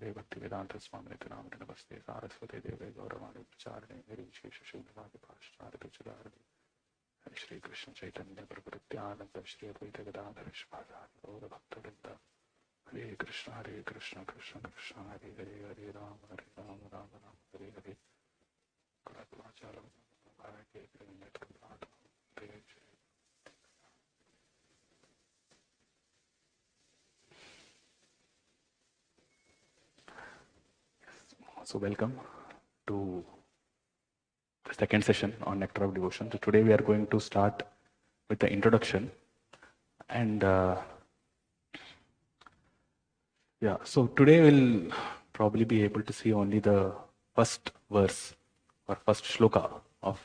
Hare Bhakti Vedanta Swami Nityanamrita Namaste Saraswati Deve Gauravani Pracharane Hare Vishesha Shubhavati Pashtarati Chadarati Hare Shri Krishna Chaitanya Prabhu Nityananda Shri Advaita Gadadhara Shivadari Gaura Bhakta Vrinda Hare Krishna Krishna Krishna Hare Hare Hare Rama Rama Rama Hare Hare Kalapachala Bharate Krimet Kabhata Hare So welcome to the second session on Nectar of Devotion. So today we are going to start with the introduction, and so today we'll probably be able to see only the first verse or first shloka of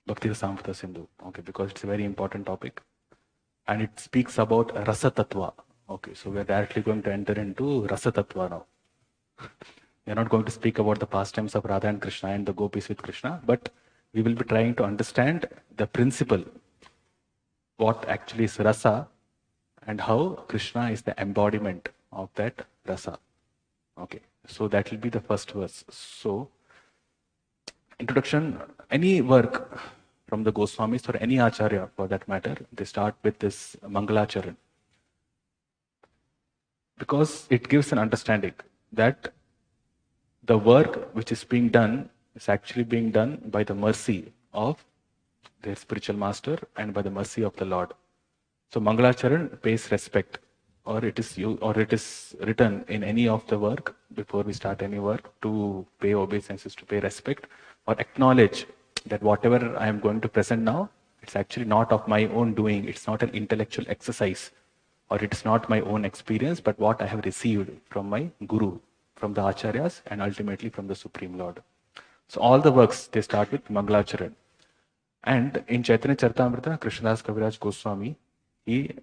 Bhakti Rasamrita Sindhu, okay, because it's a very important topic and it speaks about Rasa Tattva. Okay, so we're directly going to enter into Rasa Tattva now. We are not going to speak about the pastimes of Radha and Krishna and the gopis with Krishna, but we will be trying to understand the principle, what actually is rasa and how Krishna is the embodiment of that rasa. Okay, so that will be the first verse. So, introduction, any work from the Goswamis or any Acharya for that matter, they start with this Mangalacharan, because it gives an understanding that the work which is being done is actually being done by the mercy of their spiritual master and by the mercy of the Lord. So Mangalacharan pays respect, or it is written in any of the work before we start any work to pay obeisances, to pay respect, or acknowledge that whatever I am going to present now, it's actually not of my own doing, it's not an intellectual exercise, or it is not my own experience, but what I have received from my Guru, from the Acharyas, and ultimately from the Supreme Lord. So all the works, they start with Mangalacharan. And in Chaitanya Charitamrita, Krishnadas Kaviraj Goswami, he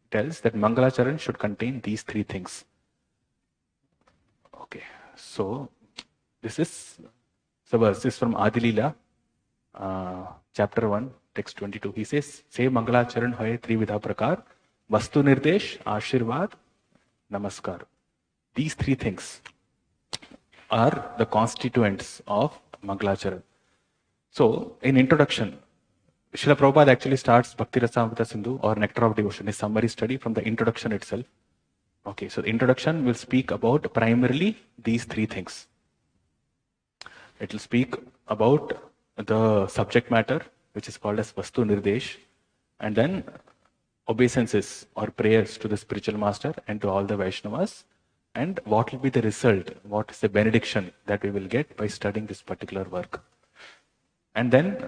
tells that Mangalacharan should contain these three things. Okay, so this is the verse. This is from Adilila, chapter 1, text 22. He says, Say Mangalacharan hoye trividha prakar, vastu nirdesh, ashirvad, namaskar. These three things are the constituents of Mangalacharan. So, in introduction, Srila Prabhupada actually starts Bhakti Rasamrita Sindhu or Nectar of Devotion, a summary study from the introduction itself. Okay, so the introduction will speak about primarily these three things. It will speak about the subject matter, which is called as Vastu Nirdesh, and then obeisances or prayers to the spiritual master and to all the Vaishnavas, and what will be the result, what is the benediction that we will get by studying this particular work. And then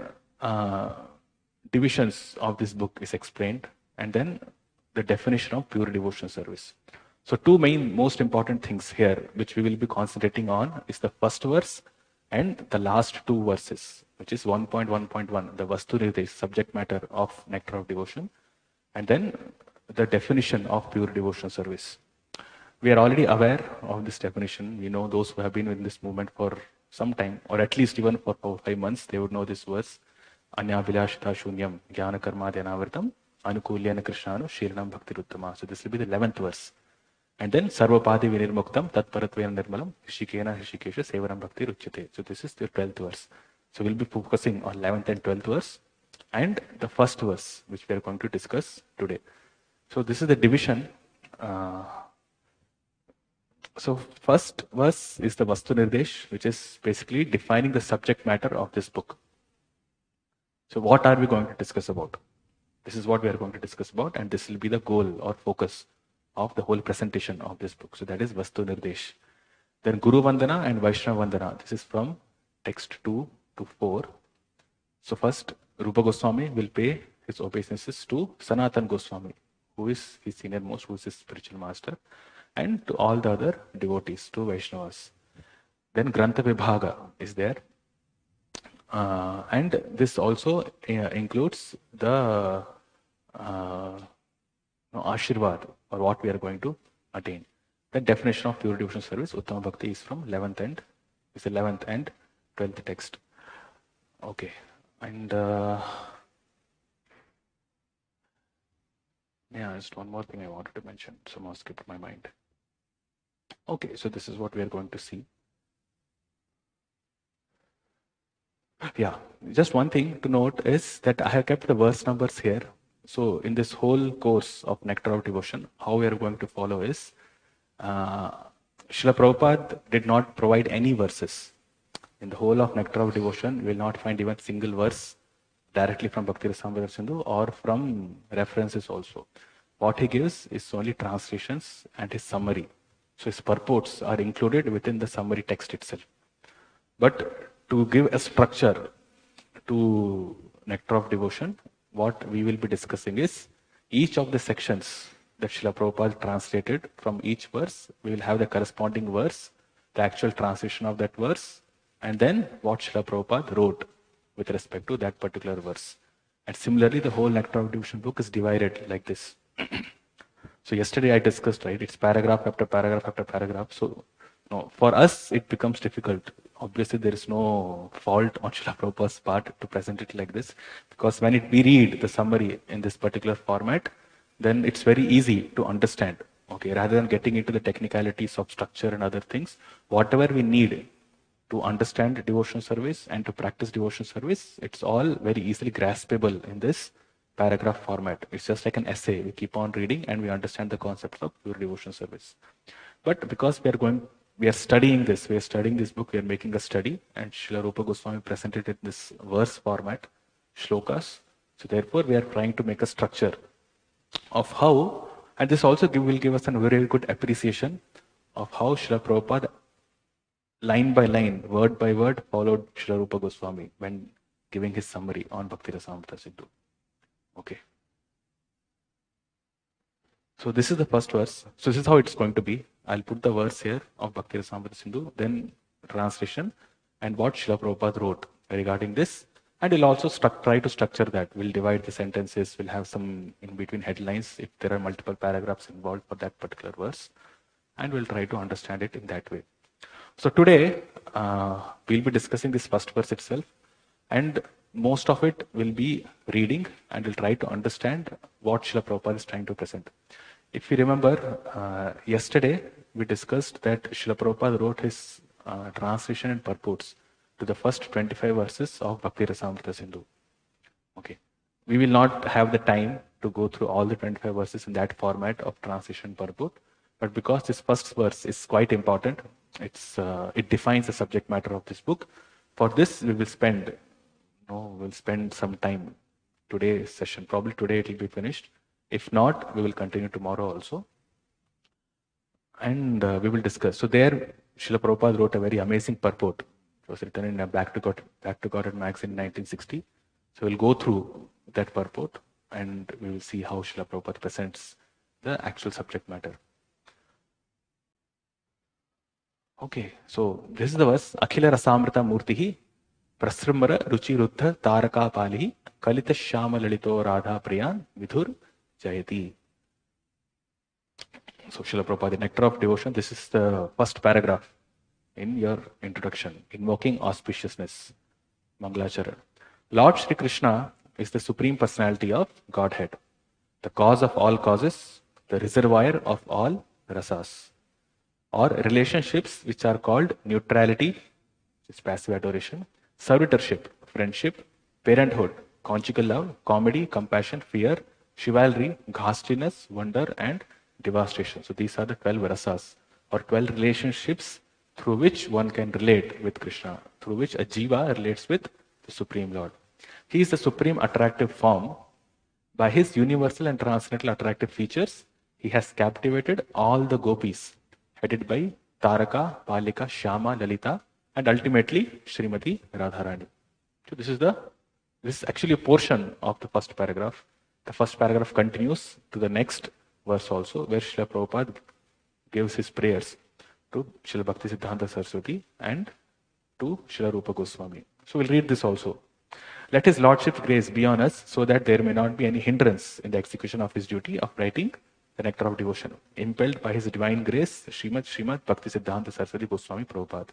divisions of this book is explained, and then the definition of pure devotion service. So two most important things here, which we will be concentrating on, is the first verse and the last two verses, which is 1.1.1, the Vastu Nirdesh, subject matter of Nectar of Devotion, and then the definition of pure devotion service. We are already aware of this definition. We know those who have been in this movement for some time, or at least even for 5 months, they would know this verse. Anya vilashita shunyam jnana karma dhyanavritam anukulyana krishnanu shiranam bhaktiruttama. So this will be the 11th verse. And then sarvapadi vinirmuktam tatparatvena nirmalam hishikena hishikesha sevaram bhakti ruchyate. So this is the 12th verse. So we'll be focusing on 11th and 12th verse and the first verse, which we are going to discuss today. So this is the division. So first verse is the Vastu Nirdesh, which is basically defining the subject matter of this book. So what are we going to discuss about? This is what we are going to discuss about, and this will be the goal or focus of the whole presentation of this book. So that is Vastu Nirdesh. Then Guru Vandana and Vaishnava Vandana. This is from text 2 to 4. So first, Rupa Goswami will pay his obeisances to Sanatan Goswami, who is his senior most, who is his spiritual master, and to all the other devotees, to Vaishnavas. Then Grantha Vibhaga is there. And this also includes the Ashirvad, or what we are going to attain. The definition of pure devotion service, Uttama Bhakti, is from 11th and 12th text. Okay. And just one more thing I wanted to mention. Somehow skipped my mind. Okay, so this is what we are going to see. Yeah, just one thing to note is that I have kept the verse numbers here. So in this whole course of Nectar of Devotion, how we are going to follow is uh, Srila Prabhupada did not provide any verses. In the whole of Nectar of Devotion, you will not find even single verse directly from Bhakti Rasamrita Sindhu or from references also. What he gives is only translations and his summary. So his purports are included within the summary text itself. But to give a structure to Nectar of Devotion, what we will be discussing is each of the sections that Srila Prabhupada translated from each verse, we will have the corresponding verse, the actual translation of that verse, and then what Srila Prabhupada wrote with respect to that particular verse. And similarly, the whole Nectar of Devotion book is divided like this. So yesterday I discussed, right? It's paragraph after paragraph after paragraph. So no, for us it becomes difficult. Obviously, there is no fault on Srila Prabhupada's part to present it like this, because when we read the summary in this particular format, then it's very easy to understand. Okay, rather than getting into the technicalities of structure and other things, whatever we need to understand devotional service and to practice devotional service, it's all very easily graspable in this paragraph format. It's just like an essay. We keep on reading and we understand the concepts of pure devotional service. But because we are studying this book, we are making a study, and Srila Rupa Goswami presented it in this verse format, shlokas. So therefore, we are trying to make a structure of how, and this also will give us a very good appreciation of how Srila Prabhupada line by line, word by word, followed Srila Rupa Goswami when giving his summary on Bhakti Rasamrita Sindhu. Okay. So this is the first verse. So this is how it's going to be. I'll put the verse here of Bhakti Rasamrita Sindhu, then translation, and what Srila Prabhupada wrote regarding this. And we'll also try to structure that. We'll divide the sentences. We'll have some in between headlines if there are multiple paragraphs involved for that particular verse. And we'll try to understand it in that way. So today, we'll be discussing this first verse itself, and most of it will be reading, and we'll try to understand what Srila Prabhupada is trying to present. If you remember, yesterday we discussed that Srila Prabhupada wrote his translation and purports to the first 25 verses of Bhakti Rasamrita Sindhu. Okay. We will not have the time to go through all the 25 verses in that format of translation purport, but because this first verse is quite important, it defines the subject matter of this book. For this, we will spend some time today's session. Probably today it will be finished. If not, we will continue tomorrow also, and we will discuss. So there, Srila Prabhupada wrote a very amazing purport. It was written in a Back to God magazine in 1960. So we'll go through that purport, and we will see how Srila Prabhupada presents the actual subject matter. Okay, so this is the verse. Akhila Rasamrita Murtihi Prasrimara Ruchi Ruddha Taraka Palihi Kalita Shama Lalito Radha Priyan Vidhur Jayati. So Srila Prabhupada, the Nectar of Devotion, this is the first paragraph in your introduction. Invoking Auspiciousness, Mangalacharan. Lord Shri Krishna is the Supreme Personality of Godhead, the cause of all causes, the reservoir of all rasas, or relationships which are called neutrality, which is passive adoration, servitorship, friendship, parenthood, conjugal love, comedy, compassion, fear, chivalry, ghastliness, wonder, and devastation. So these are the 12 rasas, or 12 relationships through which one can relate with Krishna, through which a jiva relates with the Supreme Lord. He is the supreme attractive form. By his universal and transcendental attractive features, he has captivated all the gopis, headed by Taraka, Palika, Shyama, Lalita, and ultimately Srimati Radharani. So this is actually a portion of the first paragraph. The first paragraph continues to the next verse also, where Srila Prabhupada gives his prayers to Srila Bhakti Siddhanta Saraswati and to Srila Rupa Goswami. So we'll read this also. Let his lordship's grace be on us, so that there may not be any hindrance in the execution of his duty of writing the Nectar of Devotion. Impelled by his divine grace, Srimad Bhakti Siddhanta Saraswati Goswami Prabhupada.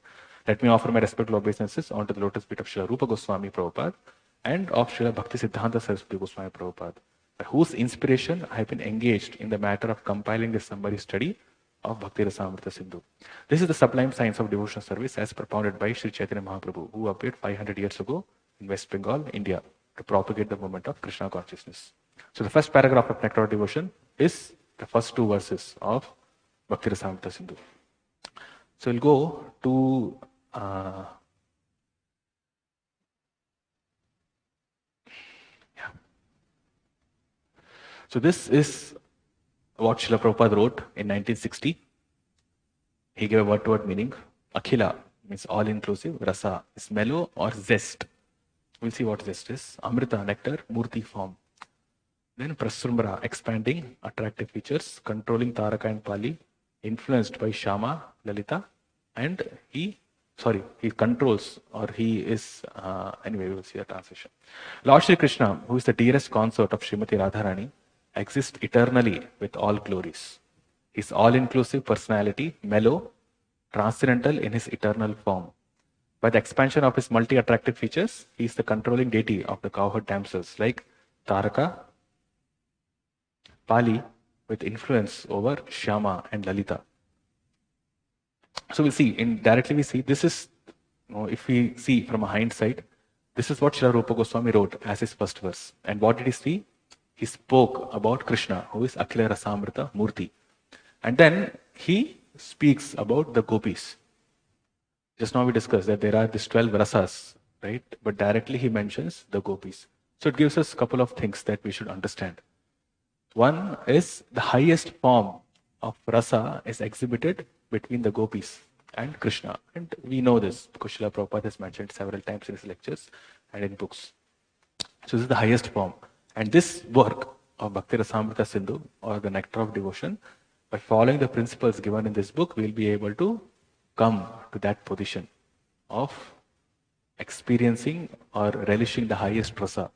Let me offer my respectful obeisances onto the lotus feet of Srila Rupa Goswami Prabhupada and of Srila Bhakti Siddhanta Saraswati Goswami Prabhupada, by whose inspiration I have been engaged in the matter of compiling this summary study of Bhakti Rasamrita Sindhu. This is the sublime science of devotional service as propounded by Sri Chaitanya Mahaprabhu, who appeared 500 years ago in West Bengal, India, to propagate the movement of Krishna consciousness. So the first paragraph of Nectar of Devotion is the first two verses of Bhakti Rasamrita Sindhu. So we'll go to So this is what Srila Prabhupada wrote in 1960. He gave a word-to-word meaning. Akhila means all-inclusive. Rasa is mellow or zest. We'll see what zest is. Amrita, nectar, murti, form. Then Prasrumbara, expanding, attractive features, controlling Taraka and Pali, influenced by Shama, Lalita, and he controls, or he is, anyway, we will see the translation. Lord Shri Krishna, who is the dearest consort of Srimati Radharani, exists eternally with all glories. His all-inclusive personality, mellow, transcendental in his eternal form. By the expansion of his multi-attractive features, he is the controlling deity of the cowherd damsels like Taraka, Pali, with influence over Shyama and Lalita. So we'll see, indirectly we see, this is, if we see from a hindsight, this is what Srila Rupa Goswami wrote as his first verse. And what did he see? He spoke about Krishna, who is Akhila Rasamrita Murti. And then he speaks about the gopis. Just now we discussed that there are these 12 rasas, right? But directly he mentions the gopis. So it gives us a couple of things that we should understand. One is the highest form of rasa is exhibited between the gopis and Krishna. And we know this because Srila Prabhupada has mentioned several times in his lectures and in books. So this is the highest form. And this work of Bhakti Rasamrita Sindhu, or the Nectar of Devotion, by following the principles given in this book, we will be able to come to that position of experiencing or relishing the highest rasa,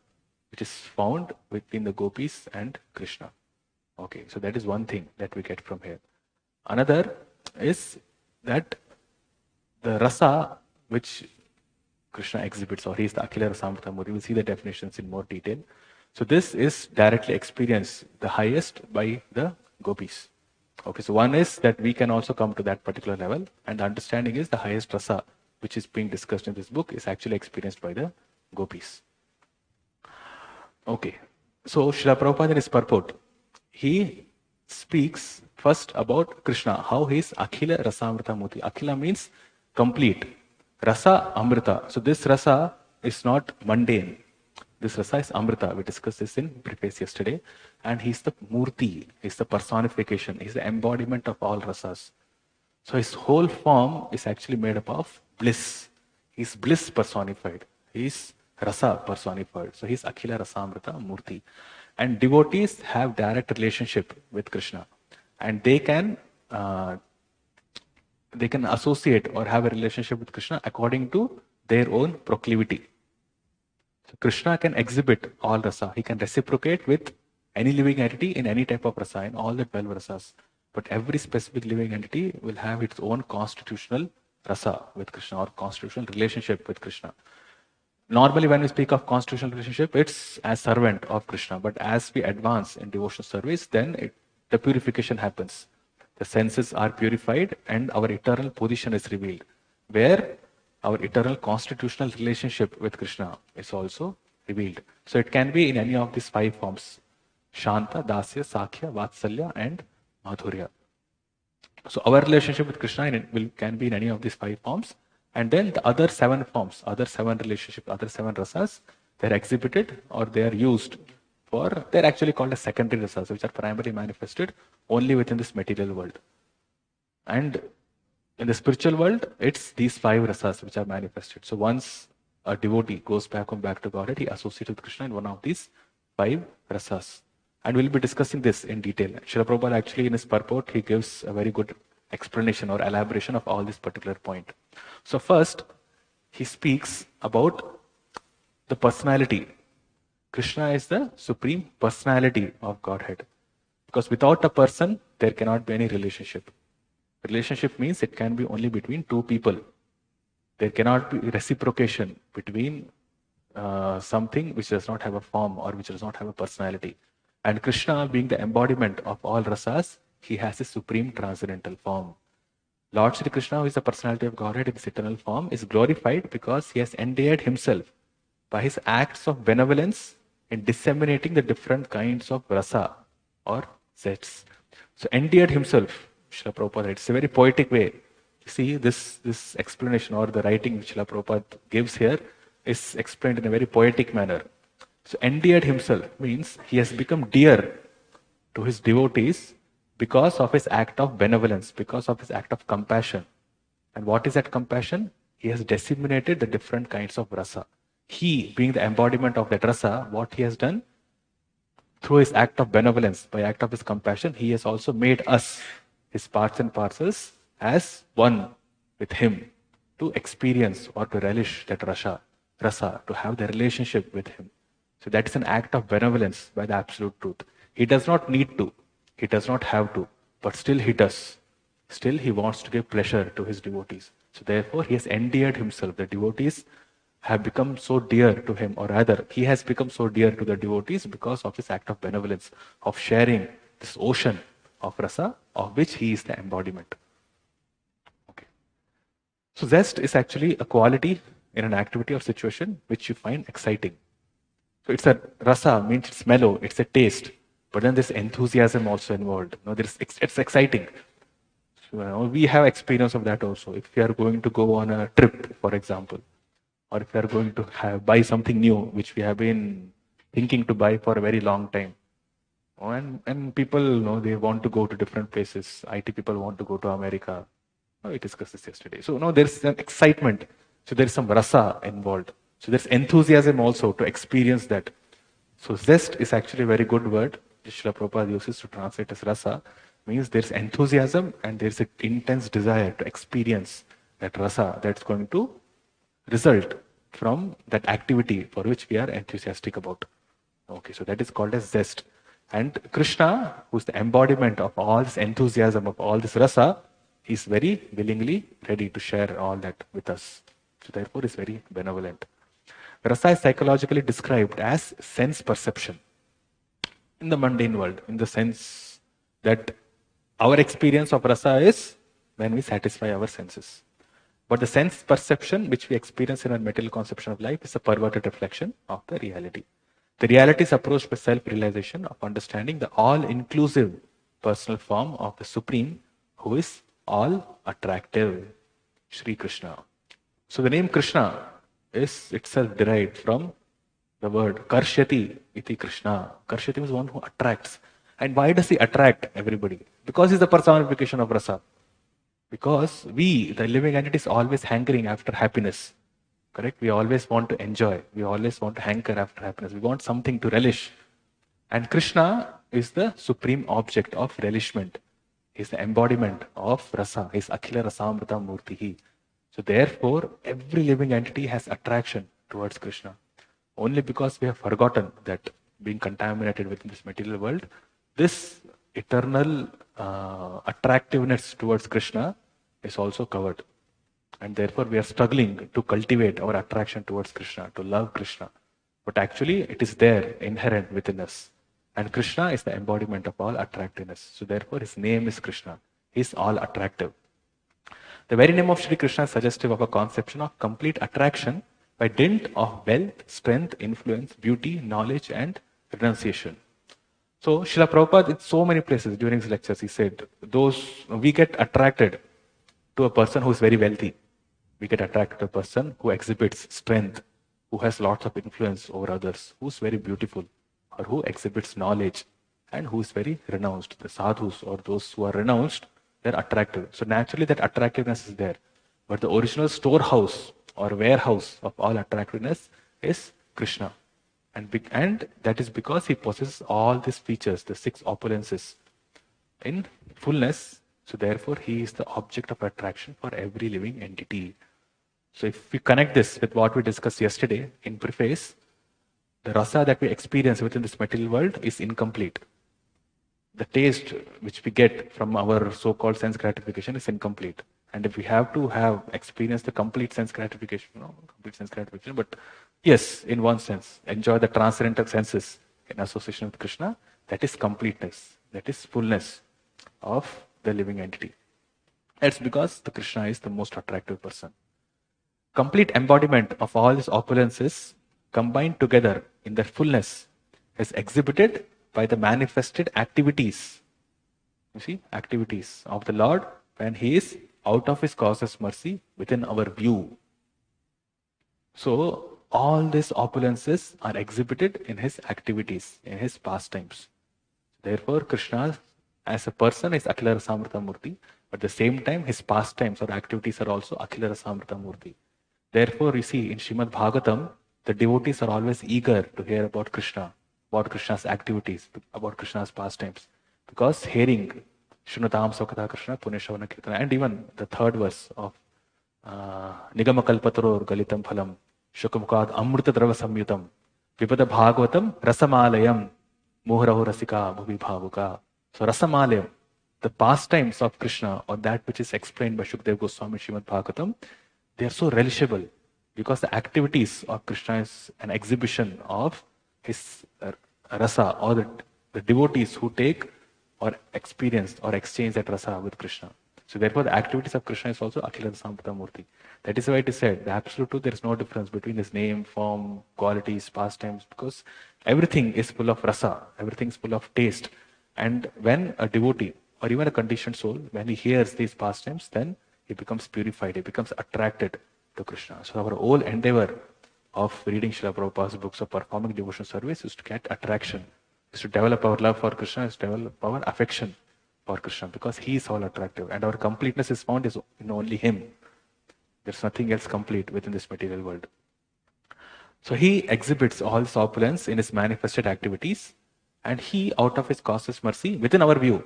which is found between the gopis and Krishna. Okay, so that is one thing that we get from here. Another is that the rasa which Krishna exhibits, or he is the Akhila Rasamrita Murti. We'll see the definitions in more detail. So this is directly experienced the highest by the gopis. Okay, so one is that we can also come to that particular level, and the understanding is the highest rasa which is being discussed in this book is actually experienced by the gopis. Okay, so Srila Prabhupada in his purport, he speaks first about Krishna, how he is Akhila Rasamrita Murti. Akhila means complete. Rasa Amrita. So this rasa is not mundane. This rasa is Amrita. We discussed this in preface yesterday. And he's the Murti. He's the personification. He's the embodiment of all rasas. So his whole form is actually made up of bliss. He's bliss personified. He's rasa personified. So he's Akhila Rasamrita Murti. And devotees have direct relationship with Krishna. And they can associate or have a relationship with Krishna according to their own proclivity. So Krishna can exhibit all rasa. He can reciprocate with any living entity in any type of rasa, in all the 12 rasas. But every specific living entity will have its own constitutional rasa with Krishna, or constitutional relationship with Krishna. Normally when we speak of constitutional relationship, it's as servant of Krishna. But as we advance in devotional service, then the purification happens. The senses are purified and our eternal position is revealed, where our eternal constitutional relationship with Krishna is also revealed. So it can be in any of these 5 forms: Shanta, Dasya, Sakhya, Vatsalya, and Madhurya. So our relationship with Krishna can be in any of these 5 forms. And then the other 7 forms, other 7 relationships, other 7 rasas, they're exhibited or they are used for, they're actually called as secondary rasas, which are primarily manifested only within this material world. And in the spiritual world, it's these 5 rasas which are manifested. So once a devotee goes back to Godhead, he associates with Krishna in one of these 5 rasas. And we'll be discussing this in detail. Srila Prabhupada actually in his purport, he gives a very good explanation or elaboration of all this particular point. So first, he speaks about the personality. Krishna is the supreme personality of Godhead. Because without a person, there cannot be any relationship. Relationship means it can be only between 2 people. There cannot be reciprocation between something which does not have a form or which does not have a personality. And Krishna, being the embodiment of all rasas, he has a supreme transcendental form. Lord Sri Krishna, who is the personality of Godhead in this eternal form, is glorified because he has endeared himself by his acts of benevolence in disseminating the different kinds of rasa or zets. So endeared himself, Srila Prabhupada, it's a very poetic way. You see, this explanation or the writing which Srila Prabhupada gives here is explained in a very poetic manner. So endeared himself means he has become dear to his devotees because of his act of benevolence, because of his act of compassion. And what is that compassion? He has disseminated the different kinds of rasa. He, being the embodiment of that rasa, what he has done? Through his act of benevolence, by act of his compassion, he has also made us, his parts and parcels, as one with him to experience or to relish that rasa, to have the relationship with him. So that is an act of benevolence by the absolute truth. He does not need to, he does not have to, but still he does. Still he wants to give pleasure to his devotees. So therefore he has endeared himself. The devotees have become so dear to him, or rather, he has become so dear to the devotees because of his act of benevolence, of sharing this ocean of rasa, of which he is the embodiment. Okay. So zest is actually a quality in an activity or situation which you find exciting. So it's a rasa, means it's mellow, it's a taste, but then there's enthusiasm also involved. It's exciting. So, we have experience of that also. If you are going to go on a trip, for example, or if you are going to buy something new, which we have been thinking to buy for a very long time. And people, they want to go to different places. IT people want to go to America. We discussed this yesterday. So, there's an excitement. So, there's some rasa involved. So, there's enthusiasm also to experience that. So, zest is actually a very good word. Srila Prabhupada uses to translate as rasa. Means there's enthusiasm and there's an intense desire to experience that rasa that's going to result from that activity for which we are enthusiastic about. Okay, so that is called as zest. And Krishna, who's the embodiment of all this enthusiasm, of all this rasa, is very willingly ready to share all that with us. So therefore is very benevolent. Rasa is psychologically described as sense perception in the mundane world, in the sense that our experience of rasa is when we satisfy our senses. But the sense perception which we experience in our material conception of life is a perverted reflection of the reality. The reality is approached by self-realization of understanding the all-inclusive personal form of the Supreme, who is all-attractive, Sri Krishna. So the name Krishna is itself derived from the word Karshyati iti Krishna. Karshyati is one who attracts. And why does he attract everybody? Because he's the personification of rasa. Because we, the living entity, is always hankering after happiness. Correct? We always want to enjoy. We always want to hanker after happiness. We want something to relish. And Krishna is the supreme object of relishment. He is the embodiment of rasa. He is Akhila Rasamrita Murtihi. So therefore, every living entity has attraction towards Krishna. Only because we have forgotten that being contaminated within this material world, this eternal attractiveness towards Krishna is also covered. And therefore we are struggling to cultivate our attraction towards Krishna, to love Krishna. But actually it is there, inherent within us. And Krishna is the embodiment of all attractiveness. So therefore his name is Krishna. He is all attractive. The very name of Sri Krishna is suggestive of a conception of complete attraction by dint of wealth, strength, influence, beauty, knowledge and renunciation. So Srila Prabhupada, in so many places during his lectures, he said, we get attracted to a person who is very wealthy. We get attracted to a person who exhibits strength, who has lots of influence over others, who is very beautiful, or who exhibits knowledge, and who is very renounced. The sadhus or those who are renounced, they're attractive. So naturally that attractiveness is there. But the original storehouse or warehouse of all attractiveness is Krishna. And that is because he possesses all these features, the 6 opulences in fullness. So therefore he is the object of attraction for every living entity. So if we connect this with what we discussed yesterday in preface, the rasa that we experience within this material world is incomplete. The taste which we get from our so-called sense gratification is incomplete. And if we have to have experienced the complete sense gratification, but yes, in one sense, enjoy the transcendental senses in association with Krishna, that is completeness, that is fullness. of the living entity. That's because the Krishna is the most attractive person. Complete embodiment of all these opulences combined together in their fullness is exhibited by the manifested activities. You see, activities of the Lord when He is out of His causeless mercy within our view. So, all these opulences are exhibited in His activities, in His pastimes. Therefore, Krishna as a person is Akhila Rasamrita Murti, but at the same time, His pastimes or activities are also Akhila Rasamrita Murti. Therefore, you see, in Srimad Bhagavatam, the devotees are always eager to hear about Krishna, about Krishna's activities, about Krishna's pastimes. Because hearing Shrunatam Saukata Krishna Puneshavana Kirtana, and even the third verse of Nigama Kalpataror Galitam Phalam, Shukamukad Amrita Drava Samyutam, Vipada Bhagavatam Rasamalayam, Moharaho Rasika Bhuvi Bhavuka. So Rasamalayam, the pastimes of Krishna, or that which is explained by Shukdev Goswami Srimad Bhagavatam, they are so relishable because the activities of Krishna is an exhibition of his rasa, or the devotees who take or experience or exchange that rasa with Krishna. So therefore the activities of Krishna is also Akhila Rasamrita Murti. That is why it is said, the absolute truth, there is no difference between his name, form, qualities, pastimes, because everything is full of rasa, everything is full of taste. And when a devotee or even a conditioned soul, when he hears these pastimes, then he becomes purified, he becomes attracted to Krishna. So our whole endeavor of reading Srila Prabhupada's books or performing devotional service is to get attraction, is to develop our love for Krishna, is to develop our affection for Krishna, because he is all attractive and our completeness is found in only him. There's nothing else complete within this material world. So he exhibits all this opulence in his manifested activities, and he, out of his causeless mercy, within our view,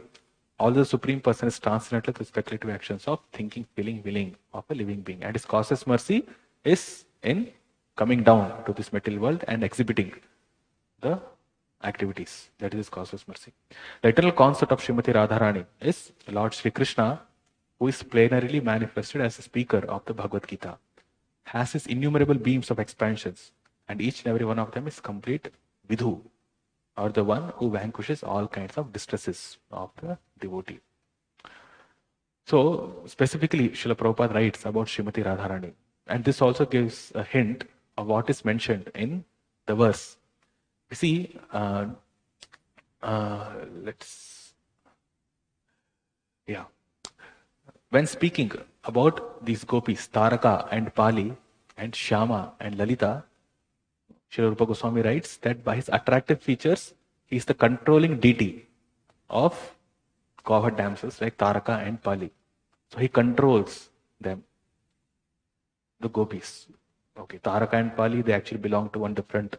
all the Supreme Person is transcendental to speculative actions of thinking, feeling, willing of a living being. And his causeless mercy is in coming down to this material world and exhibiting the activities. That is his causeless mercy. The eternal concept of Srimati Radharani is Lord Sri Krishna, who is plenarily manifested as the speaker of the Bhagavad Gita, has his innumerable beams of expansions, and each and every one of them is complete Vidhu, or the one who vanquishes all kinds of distresses of the devotee. So, specifically, Srila Prabhupada writes about Srimati Radharani, and this also gives a hint of what is mentioned in the verse. You see, when speaking about these gopis, Taraka and Pali, and Shyama and Lalita, Srila Rupa Goswami writes that by his attractive features, he is the controlling deity of cowherd damsels like Taraka and Pali. So he controls them, the gopis. Okay, Taraka and Pali, they actually belong to one different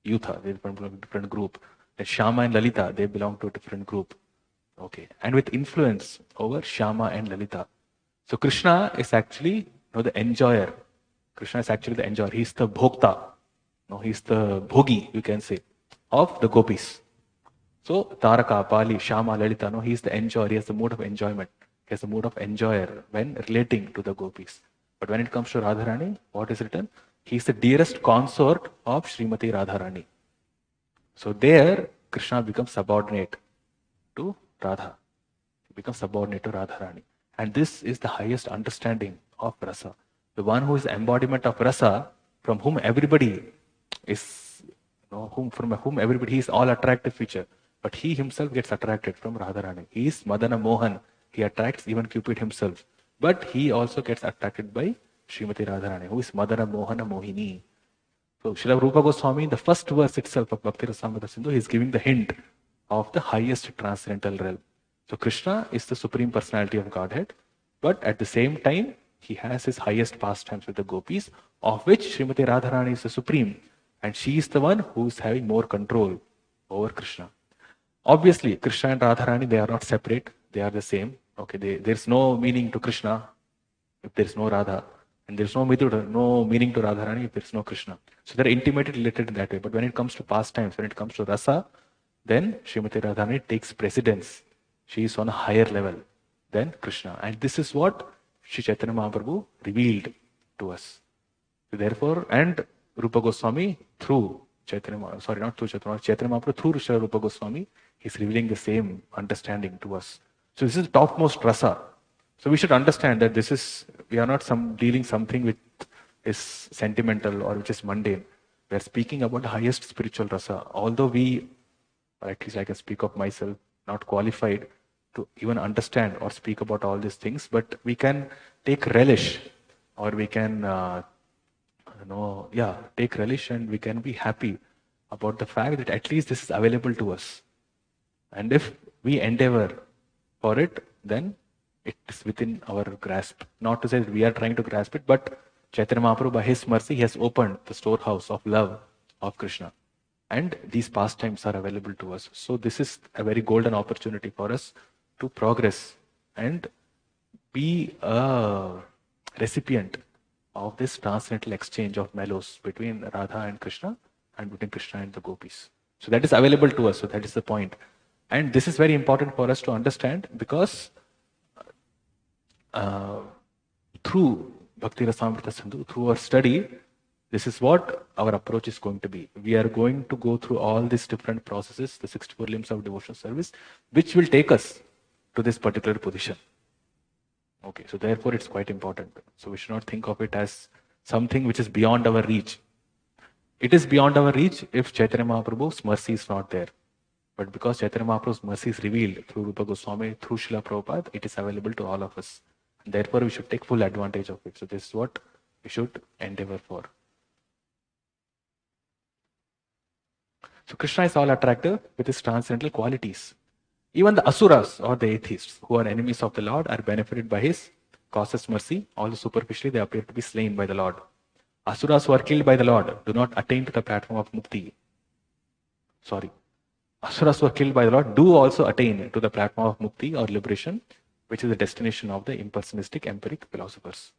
yutha, they belong to a different group. And Shyama and Lalita, they belong to a different group. Okay, and with influence over Shyama and Lalita. So Krishna is actually the enjoyer. Krishna is actually the enjoyer. He's the bhokta. He's the bhogi, you can say, of the gopis. So Taraka, Pali, Shyama, Lalita, he's the enjoyer. He has the mood of enjoyment. He has the mood of enjoyer when relating to the gopis. But when it comes to Radharani, what is written? He is the dearest consort of Srimati Radharani. So there, Krishna becomes subordinate to Radha. He becomes subordinate to Radharani. And this is the highest understanding of rasa. The one who is the embodiment of rasa, from whom everybody is, from whom everybody, he is all attractive feature. But he himself gets attracted from Radharani. He is Madana Mohan. He attracts even Cupid himself. But he also gets attracted by Srimati Radharani, who is Madana Mohana Mohini. So Srila Rupa Goswami, in the first verse itself of Bhakti Rasamrita Sindhu, he is giving the hint of the highest transcendental realm. So Krishna is the Supreme Personality of Godhead, but at the same time, he has his highest pastimes with the gopis, of which Srimati Radharani is the Supreme, and she is the one who is having more control over Krishna. Obviously, Krishna and Radharani, they are not separate, they are the same. Okay, there is no meaning to Krishna if there is no Radha, and there is no meaning to Radharani if there is no Krishna. So they are intimately related in that way. But when it comes to pastimes, when it comes to rasa, then Srimati Radharani takes precedence. She is on a higher level than Krishna. And this is what Sri Chaitanya Mahaprabhu revealed to us. So therefore, and Rupa Goswami through Chaitanya Mahaprabhu, through Sri Rupa Goswami, he is revealing the same understanding to us. So this is topmost rasa. So we should understand that we are not dealing something which is sentimental or which is mundane. We are speaking about the highest spiritual rasa. Although we, or at least I can speak of myself, not qualified to even understand or speak about all these things, but we can take relish, or we can, take relish, and we can be happy about the fact that at least this is available to us. And if we endeavor for it, then it is within our grasp. Not to say that we are trying to grasp it, but Chaitanya Mahaprabhu, by his mercy, he has opened the storehouse of love of Krishna. And these pastimes are available to us. So this is a very golden opportunity for us to progress and be a recipient of this transcendental exchange of mellows between Radha and Krishna, and between Krishna and the gopis. So that is available to us. So that is the point. And this is very important for us to understand, because through Bhakti Rasamrita Sindhu, through our study, this is what our approach is going to be. We are going to go through all these different processes, the 64 limbs of devotional service, which will take us to this particular position. Okay, so therefore it's quite important. So we should not think of it as something which is beyond our reach. It is beyond our reach if Chaitanya Mahaprabhu's mercy is not there. But because Chaitanya Mahaprabhu's mercy is revealed through Rupa Goswami, through Srila Prabhupada, it is available to all of us. And therefore we should take full advantage of it. So this is what we should endeavor for. So Krishna is all attractive with his transcendental qualities. Even the asuras, or the atheists, who are enemies of the Lord, are benefited by his causeless mercy, although superficially they appear to be slain by the Lord. Asuras who are killed by the Lord do not attain to the platform of mukti. Asuras who are killed by the Lord do also attain to the platform of mukti, or liberation, which is the destination of the impersonalistic empiric philosophers.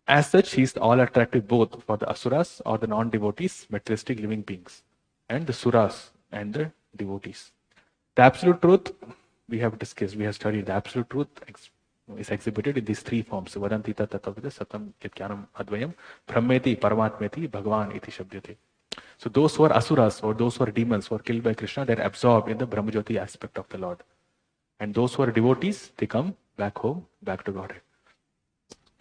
As such, he is all attractive both for the asuras, or the non-devotees, materialistic living beings, and the suras and the devotees. The absolute truth, we have discussed, we have studied. The absolute truth is exhibited in these three forms. Vadantita tatavida satam yatyanam advayam brahmeti paramatmeti bhagavan iti shabdyate. So those who are asuras, or those who are demons, who are killed by Krishna, they are absorbed in the Brahmajyoti aspect of the Lord. And those who are devotees, they come back home, back to Godhead.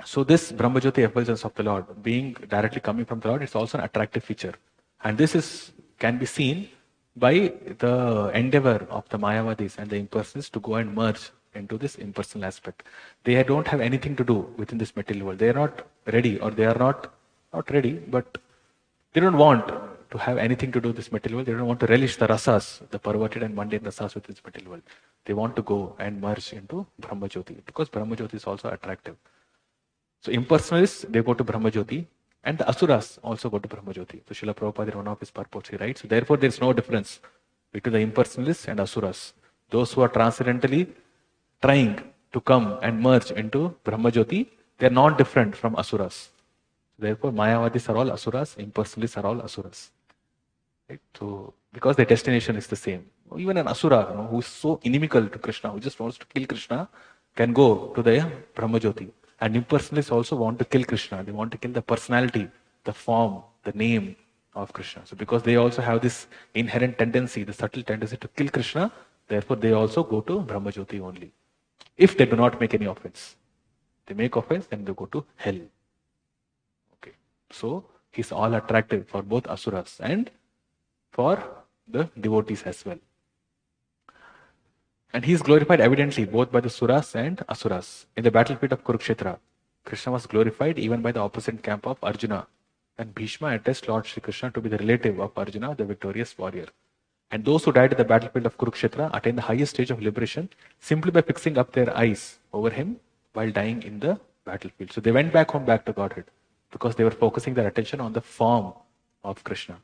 So this Brahmajyoti effulgence of the Lord, being directly coming from the Lord, is also an attractive feature. And this can be seen by the endeavor of the Mayavadis and the impersonalists to go and merge into this impersonal aspect. They don't have anything to do within this material world. They are not ready, or they are not ready, but they don't want to have anything to do with this material world. They don't want to relish the rasas, the perverted and mundane rasas within this material world. They want to go and merge into Brahmajyoti, because Brahmajyoti is also attractive. So impersonalists, they go to Brahmajyoti, and the asuras also go to Brahmajyoti. So Srila Prabhupada, in one of his purports, he writes, so therefore there is no difference between the impersonalists and asuras. Those who are transcendentally trying to come and merge into Brahmajyoti, they are not different from asuras. Therefore, Mayavadis are all asuras, impersonalists are all asuras. Right? So, because their destination is the same. Even an asura, who is so inimical to Krishna, who just wants to kill Krishna, can go to the Brahmajyoti. And impersonalists also want to kill Krishna. They want to kill the personality, the form, the name of Krishna. So because they also have this inherent tendency, the subtle tendency to kill Krishna, therefore they also go to Brahmajyoti only. If they do not make any offense. They make offense, then they go to hell. Okay. So he's all attractive for both asuras and for the devotees as well. And he is glorified evidently both by the suras and asuras. In the battlefield of Kurukshetra, Krishna was glorified even by the opposite camp of Arjuna. And Bhishma addressed Lord Shri Krishna to be the relative of Arjuna, the victorious warrior. And those who died at the battlefield of Kurukshetra attained the highest stage of liberation simply by fixing up their eyes over him while dying in the battlefield. So they went back home, back to Godhead, because they were focusing their attention on the form of Krishna.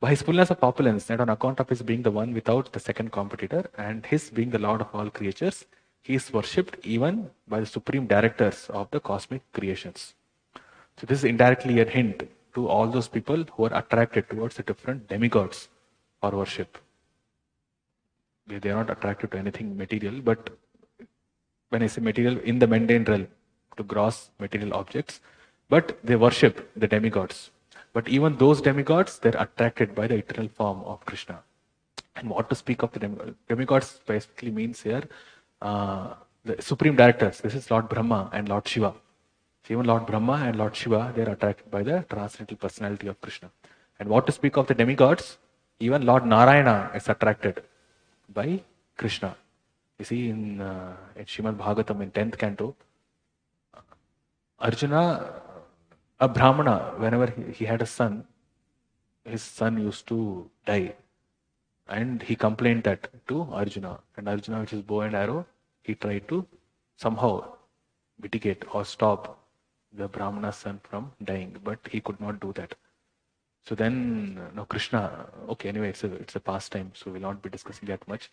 By his fullness of opulence, and on account of his being the one without the second competitor, and his being the Lord of all creatures, he is worshipped even by the supreme directors of the cosmic creations. So this is indirectly a hint to all those people who are attracted towards the different demigods or worship. They are not attracted to anything material, but when I say material, in the mundane realm, to gross material objects, but they worship the demigods. But even those demigods, they're attracted by the eternal form of Krishna. And what to speak of the demigods? Demigods basically means here the supreme directors. This is Lord Brahma and Lord Shiva. So even Lord Brahma and Lord Shiva, they are attracted by the transcendental personality of Krishna. And what to speak of the demigods? Even Lord Narayana is attracted by Krishna. You see in Srimad Bhagavatam in 10th canto, Arjuna, a Brahmana, whenever he had a son, his son used to die. And he complained that to Arjuna. And Arjuna, with his bow and arrow, he tried to somehow mitigate or stop the Brahmana's son from dying. But he could not do that. So then, Krishna, okay, anyway, it's a pastime, so we'll not be discussing that much.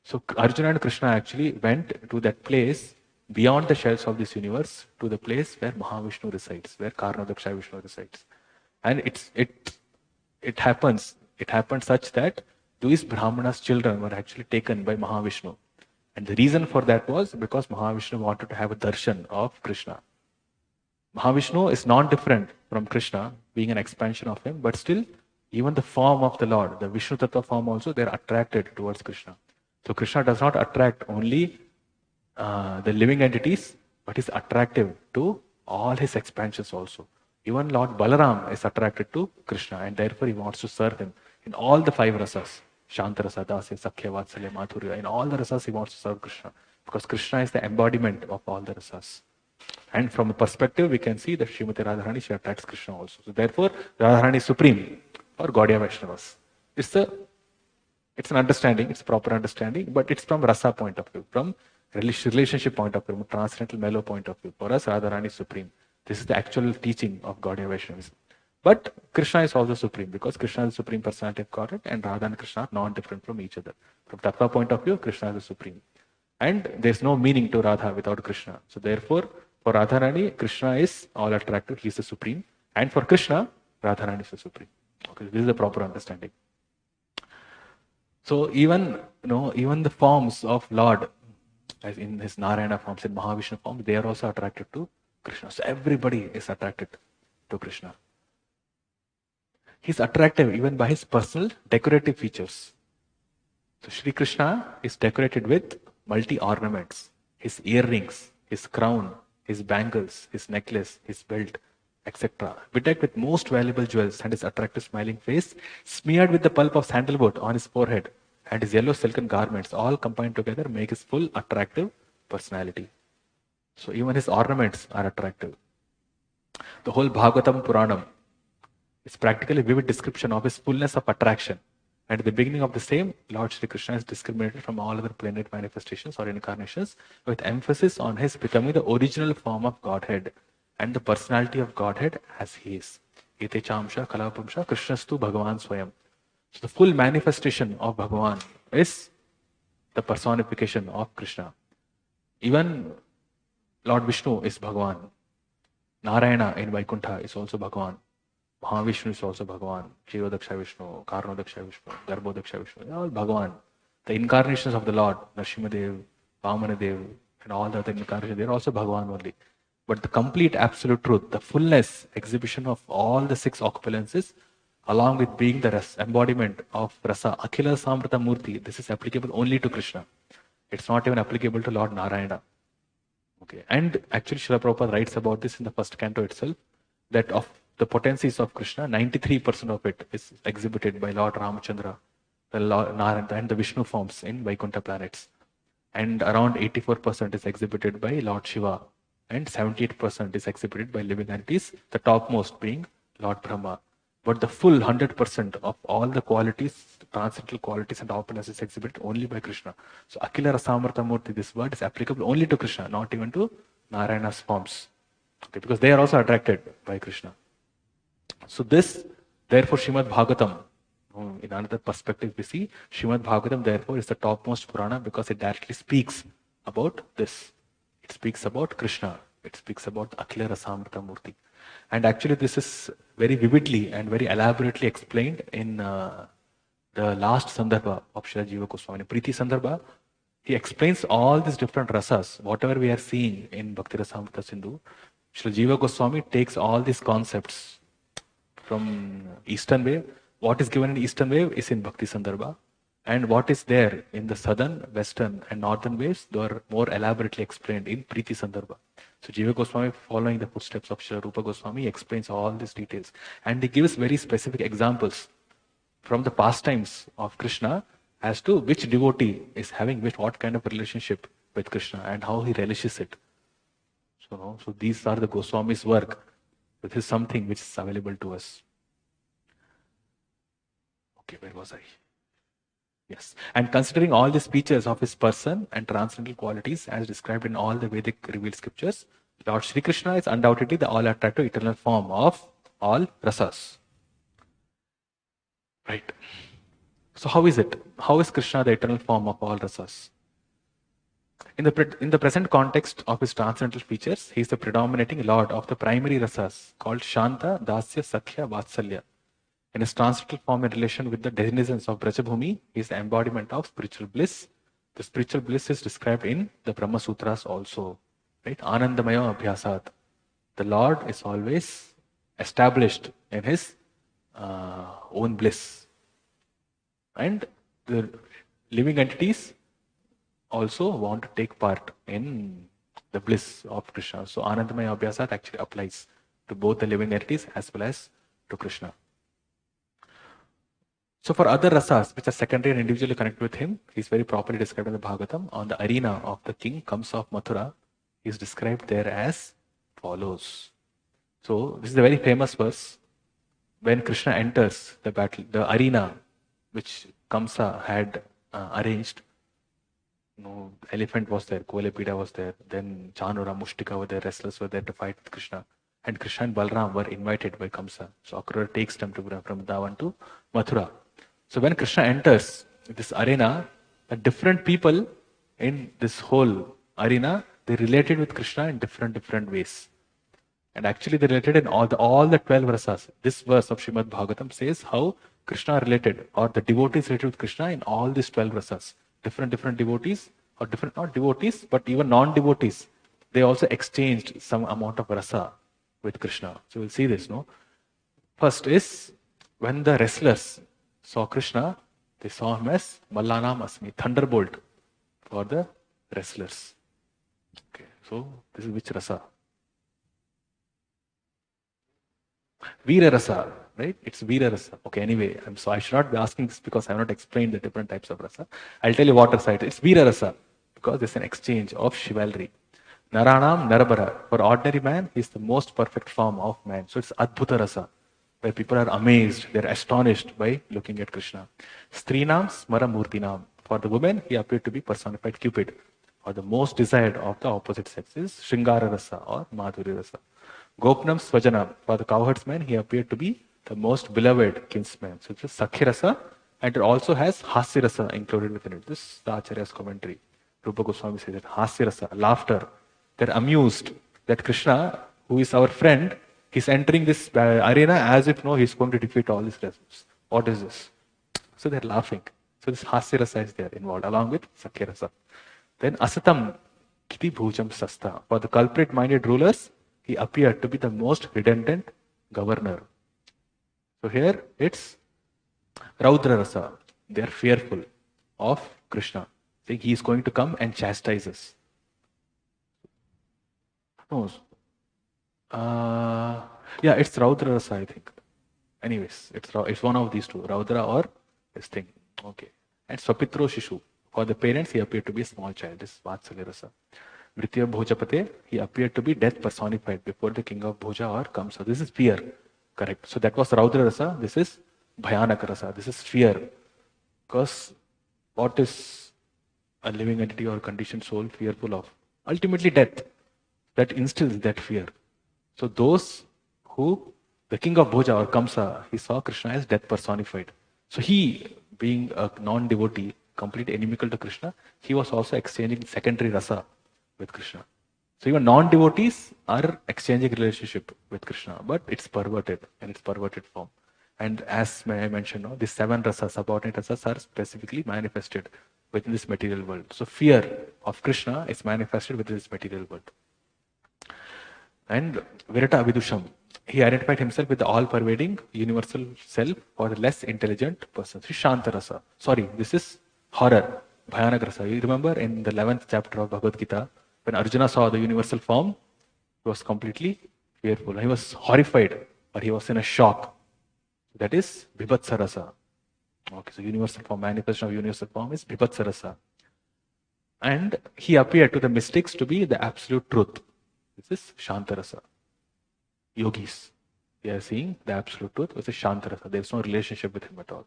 So Arjuna and Krishna actually went to that place beyond the shells of this universe, to the place where Mahavishnu resides, where Karnadaksha Vishnu resides. And it happened such that these Brahmana's children were actually taken by Mahavishnu. And the reason for that was because Mahavishnu wanted to have a darshan of Krishna. Mahavishnu is non-different from Krishna, being an expansion of him, but still, even the form of the Lord, the Vishnu Tattva form also, they are attracted towards Krishna. So Krishna does not attract only the living entities, but is attractive to all his expansions also. Even Lord Balaram is attracted to Krishna, and therefore he wants to serve him in all the 5 rasas. Shantarasa, Dasya, Sakhya, Vatsalya, Madhurya. In all the rasas he wants to serve Krishna, because Krishna is the embodiment of all the rasas. And from the perspective, we can see that Srimati Radharani, she attracts Krishna also. So therefore, Radharani is supreme for Gaudiya Vaishnavas. It's an understanding, it's a proper understanding, but it's from rasa point of view, from relationship point of view, from transcendental mellow point of view. For us, Radharani is supreme. This is the actual teaching of Gaudiya Vaishnavism. But Krishna is also supreme, because Krishna is the supreme personality of Godhead, and Radha and Krishna are non-different from each other. From Tattva point of view, Krishna is the supreme. And there's no meaning to Radha without Krishna. So therefore, for Radharani, Krishna is all attractive, he is the supreme. And for Krishna, Radharani is the supreme. Okay, this is the proper understanding. So even the forms of Lord, as in his Narayana forms, in Mahavishnu forms, they are also attracted to Krishna. So everybody is attracted to Krishna. He's attractive even by his personal decorative features. So Sri Krishna is decorated with multi-ornaments. His earrings, his crown, his bangles, his necklace, his belt, etc. Bedecked with most valuable jewels, and his attractive smiling face, smeared with the pulp of sandalwood on his forehead, and his yellow silken garments, all combined together make his full attractive personality. So even his ornaments are attractive. The whole Bhagavatam Puranam is practically a vivid description of his fullness of attraction. And at the beginning of the same, Lord Shri Krishna is discriminated from all other planetary manifestations or incarnations, with emphasis on his becoming the original form of Godhead and the personality of Godhead as he is. Ete chamsha kalapamsha Krishnastu Bhagavan Swayam. So the full manifestation of Bhagavan is the personification of Krishna. Even Lord Vishnu is Bhagavan. Narayana in Vaikuntha is also Bhagavan. Mahavishnu is also Bhagavan. Kshirodaksha Vishnu, Karnodaksha Vishnu, Garbhodaksha Vishnu, they are all Bhagavan. The incarnations of the Lord, Nrsimhadev, Vamanadev, and all the other incarnations, they are also Bhagavan only. But the complete absolute truth, the fullness, exhibition of all the 6 opulences, along with being the embodiment of Rasa, Akhila Samrata Murti, this is applicable only to Krishna. It's not even applicable to Lord Narayana. Okay. And actually Srila Prabhupada writes about this in the first canto itself, that of the potencies of Krishna, 93% of it is exhibited by Lord Ramachandra, the Lord Narayana, and the Vishnu forms in Vaikuntha planets. And around 84% is exhibited by Lord Shiva, and 78% is exhibited by living entities, the topmost being Lord Brahma. But the full 100% of all the qualities, transcendental qualities and opulences is exhibited only by Krishna. So Akhila Rasamrta Murti, this word is applicable only to Krishna, not even to Narayana's forms. Okay, because they are also attracted by Krishna. So this, therefore, Srimad Bhagavatam, in another perspective we see, Srimad Bhagavatam therefore is the topmost Purana because it directly speaks about this. It speaks about Krishna. It speaks about Akhila Rasamrita Murti. And actually this is very vividly and very elaborately explained in the last Sandarbha of Srila Jiva Goswami. Priti Sandarbha, he explains all these different rasas, whatever we are seeing in Bhakti Rasamrita Sindhu. Srila Jiva Goswami takes all these concepts from Eastern Wave. What is given in Eastern Wave is in Bhakti Sandarbha. And what is there in the southern, western, and northern ways, they are more elaborately explained in Preeti Sandarbha. So Jiva Goswami, following the footsteps of Srila Rupa Goswami, explains all these details. And he gives very specific examples from the pastimes of Krishna as to which devotee is having what kind of relationship with Krishna and how he relishes it. So these are the Goswami's work. This is something which is available to us. Okay, where was I? Yes. And considering all these features of his person and transcendental qualities as described in all the Vedic revealed scriptures, Lord Sri Krishna is undoubtedly the all-attractive eternal form of all rasas. Right. So how is it? How is Krishna the eternal form of all rasas? In the present context of his transcendental features, he is the predominating lord of the primary rasas called Shanta, Dasya, Sakhya, Vatsalya. In his transcendental form in relation with the denizens of Brajabhumi, he is the embodiment of spiritual bliss. The spiritual bliss is described in the Brahma Sutras also. Right? Anandamaya Abhyasat. The Lord is always established in his own bliss. And the living entities also want to take part in the bliss of Krishna. So Anandamaya Abhyasat actually applies to both the living entities as well as to Krishna. So for other rasas, which are secondary and individually connected with him, he is very properly described in the Bhagavatam. On the arena of the king comes of Mathura, he is described there as follows. So this is a very famous verse. When Krishna enters the battle, the arena which Kamsa had arranged, elephant was there, Kolepida was there, then Chanura, Mushtika were there, wrestlers were there to fight with Krishna. And Krishna and Balram were invited by Kamsa. So Akrura takes them from Vrindavan to Mathura. So when Krishna enters this arena, the different people in this whole arena, they related with Krishna in different ways. And actually they related in all the 12 rasas. This verse of Srimad Bhagavatam says how Krishna related, or the devotees related with Krishna in all these 12 rasas. Different devotees, or different, not devotees, but even non-devotees. They also exchanged some amount of rasa with Krishna. So we'll see this, no? First is when the wrestlers saw Krishna, they saw him as Mallanam Asmi, thunderbolt for the wrestlers. Okay, so this is which rasa? Veera rasa, right? It's Veera rasa. Okay, anyway, I should not be asking this because I have not explained the different types of rasa. I'll tell you what rasa it is. It's Veera rasa because there's an exchange of chivalry. Naranam Narabara. For ordinary man, he is the most perfect form of man. So it's Adbhuta rasa, where people are amazed, they're astonished by looking at Krishna. Strinam Smara Murtinam. For the women, he appeared to be personified Cupid. Or the most desired of the opposite sex is Shringara rasa or Madhuri rasa. Gopnam Swajanam. For the cowherdsman, he appeared to be the most beloved kinsman. So it's Sakhi rasa, and it also has Hasya rasa included within it. This is the Acharya's commentary. Rupa Goswami says that Hasya rasa, laughter. They're amused that Krishna, who is our friend, he's entering this arena as if he's going to defeat all these wrestlers. What is this? So they're laughing. So this Hasya rasa is there involved along with Sakya rasa. Then Asatam Kiti Bhujam Sasta. For the culprit-minded rulers, he appeared to be the most redundant governor. So here it's Raudra rasa. They are fearful of Krishna. Saying he is going to come and chastise us. No. Yeah, it's Raudra rasa, I think. Anyways, it's one of these two, Raudra or this thing. Okay. And Swapitro Shishu. For the parents, he appeared to be a small child. This is Vatsalya rasa. Vritya Bhojapate, he appeared to be death personified before the king of Bhoja or Kamsa. This is fear. Correct. So that was Raudra rasa. This is Bhayanaka rasa. This is fear. Because what is a living entity or conditioned soul fearful of? Ultimately death. That instills that fear. So those who, the king of Bhoja or Kamsa, he saw Krishna as death personified. So he, being a non-devotee, completely inimical to Krishna, he was also exchanging secondary rasa with Krishna. So even non-devotees are exchanging relationship with Krishna, but it's perverted in its perverted form. And as I mentioned, these 7 rasas, subordinate rasas, are specifically manifested within this material world. So fear of Krishna is manifested within this material world. And Virata Vidusham, he identified himself with the all-pervading universal self for the less intelligent person. Shanta rasa. Sorry, this is horror. Bhayanak rasa. You remember in the 11th chapter of Bhagavad Gita, when Arjuna saw the universal form, he was completely fearful. He was horrified, or he was in a shock. That is Bibhatsa rasa. Okay, so universal form, manifestation of universal form is Bibhatsa rasa. And he appeared to the mystics to be the absolute truth. This is Shanta rasa. Yogis, they are seeing the absolute truth, which is Shantarasa. There is no relationship with him at all.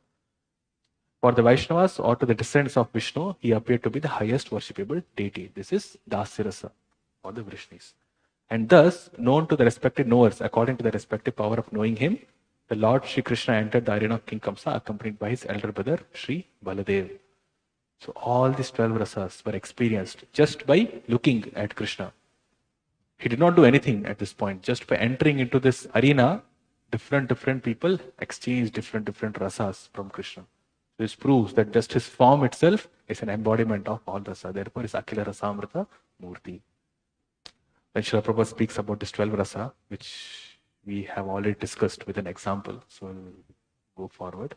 For the Vaishnavas or to the descendants of Vishnu, he appeared to be the highest worshipable deity. This is Dasyarasa or the Vrishnis. And thus, known to the respective knowers according to the respective power of knowing him, the Lord Sri Krishna entered the arena of King Kamsa accompanied by his elder brother Sri Baladev. So all these 12 rasas were experienced just by looking at Krishna. He did not do anything at this point. Just by entering into this arena, different people exchange different rasas from Krishna. This proves that just his form itself is an embodiment of all rasa. Therefore, it's Akhila Rasamrita Murti. When Srila Prabhupada speaks about this 12 rasa, which we have already discussed with an example, so we'll go forward.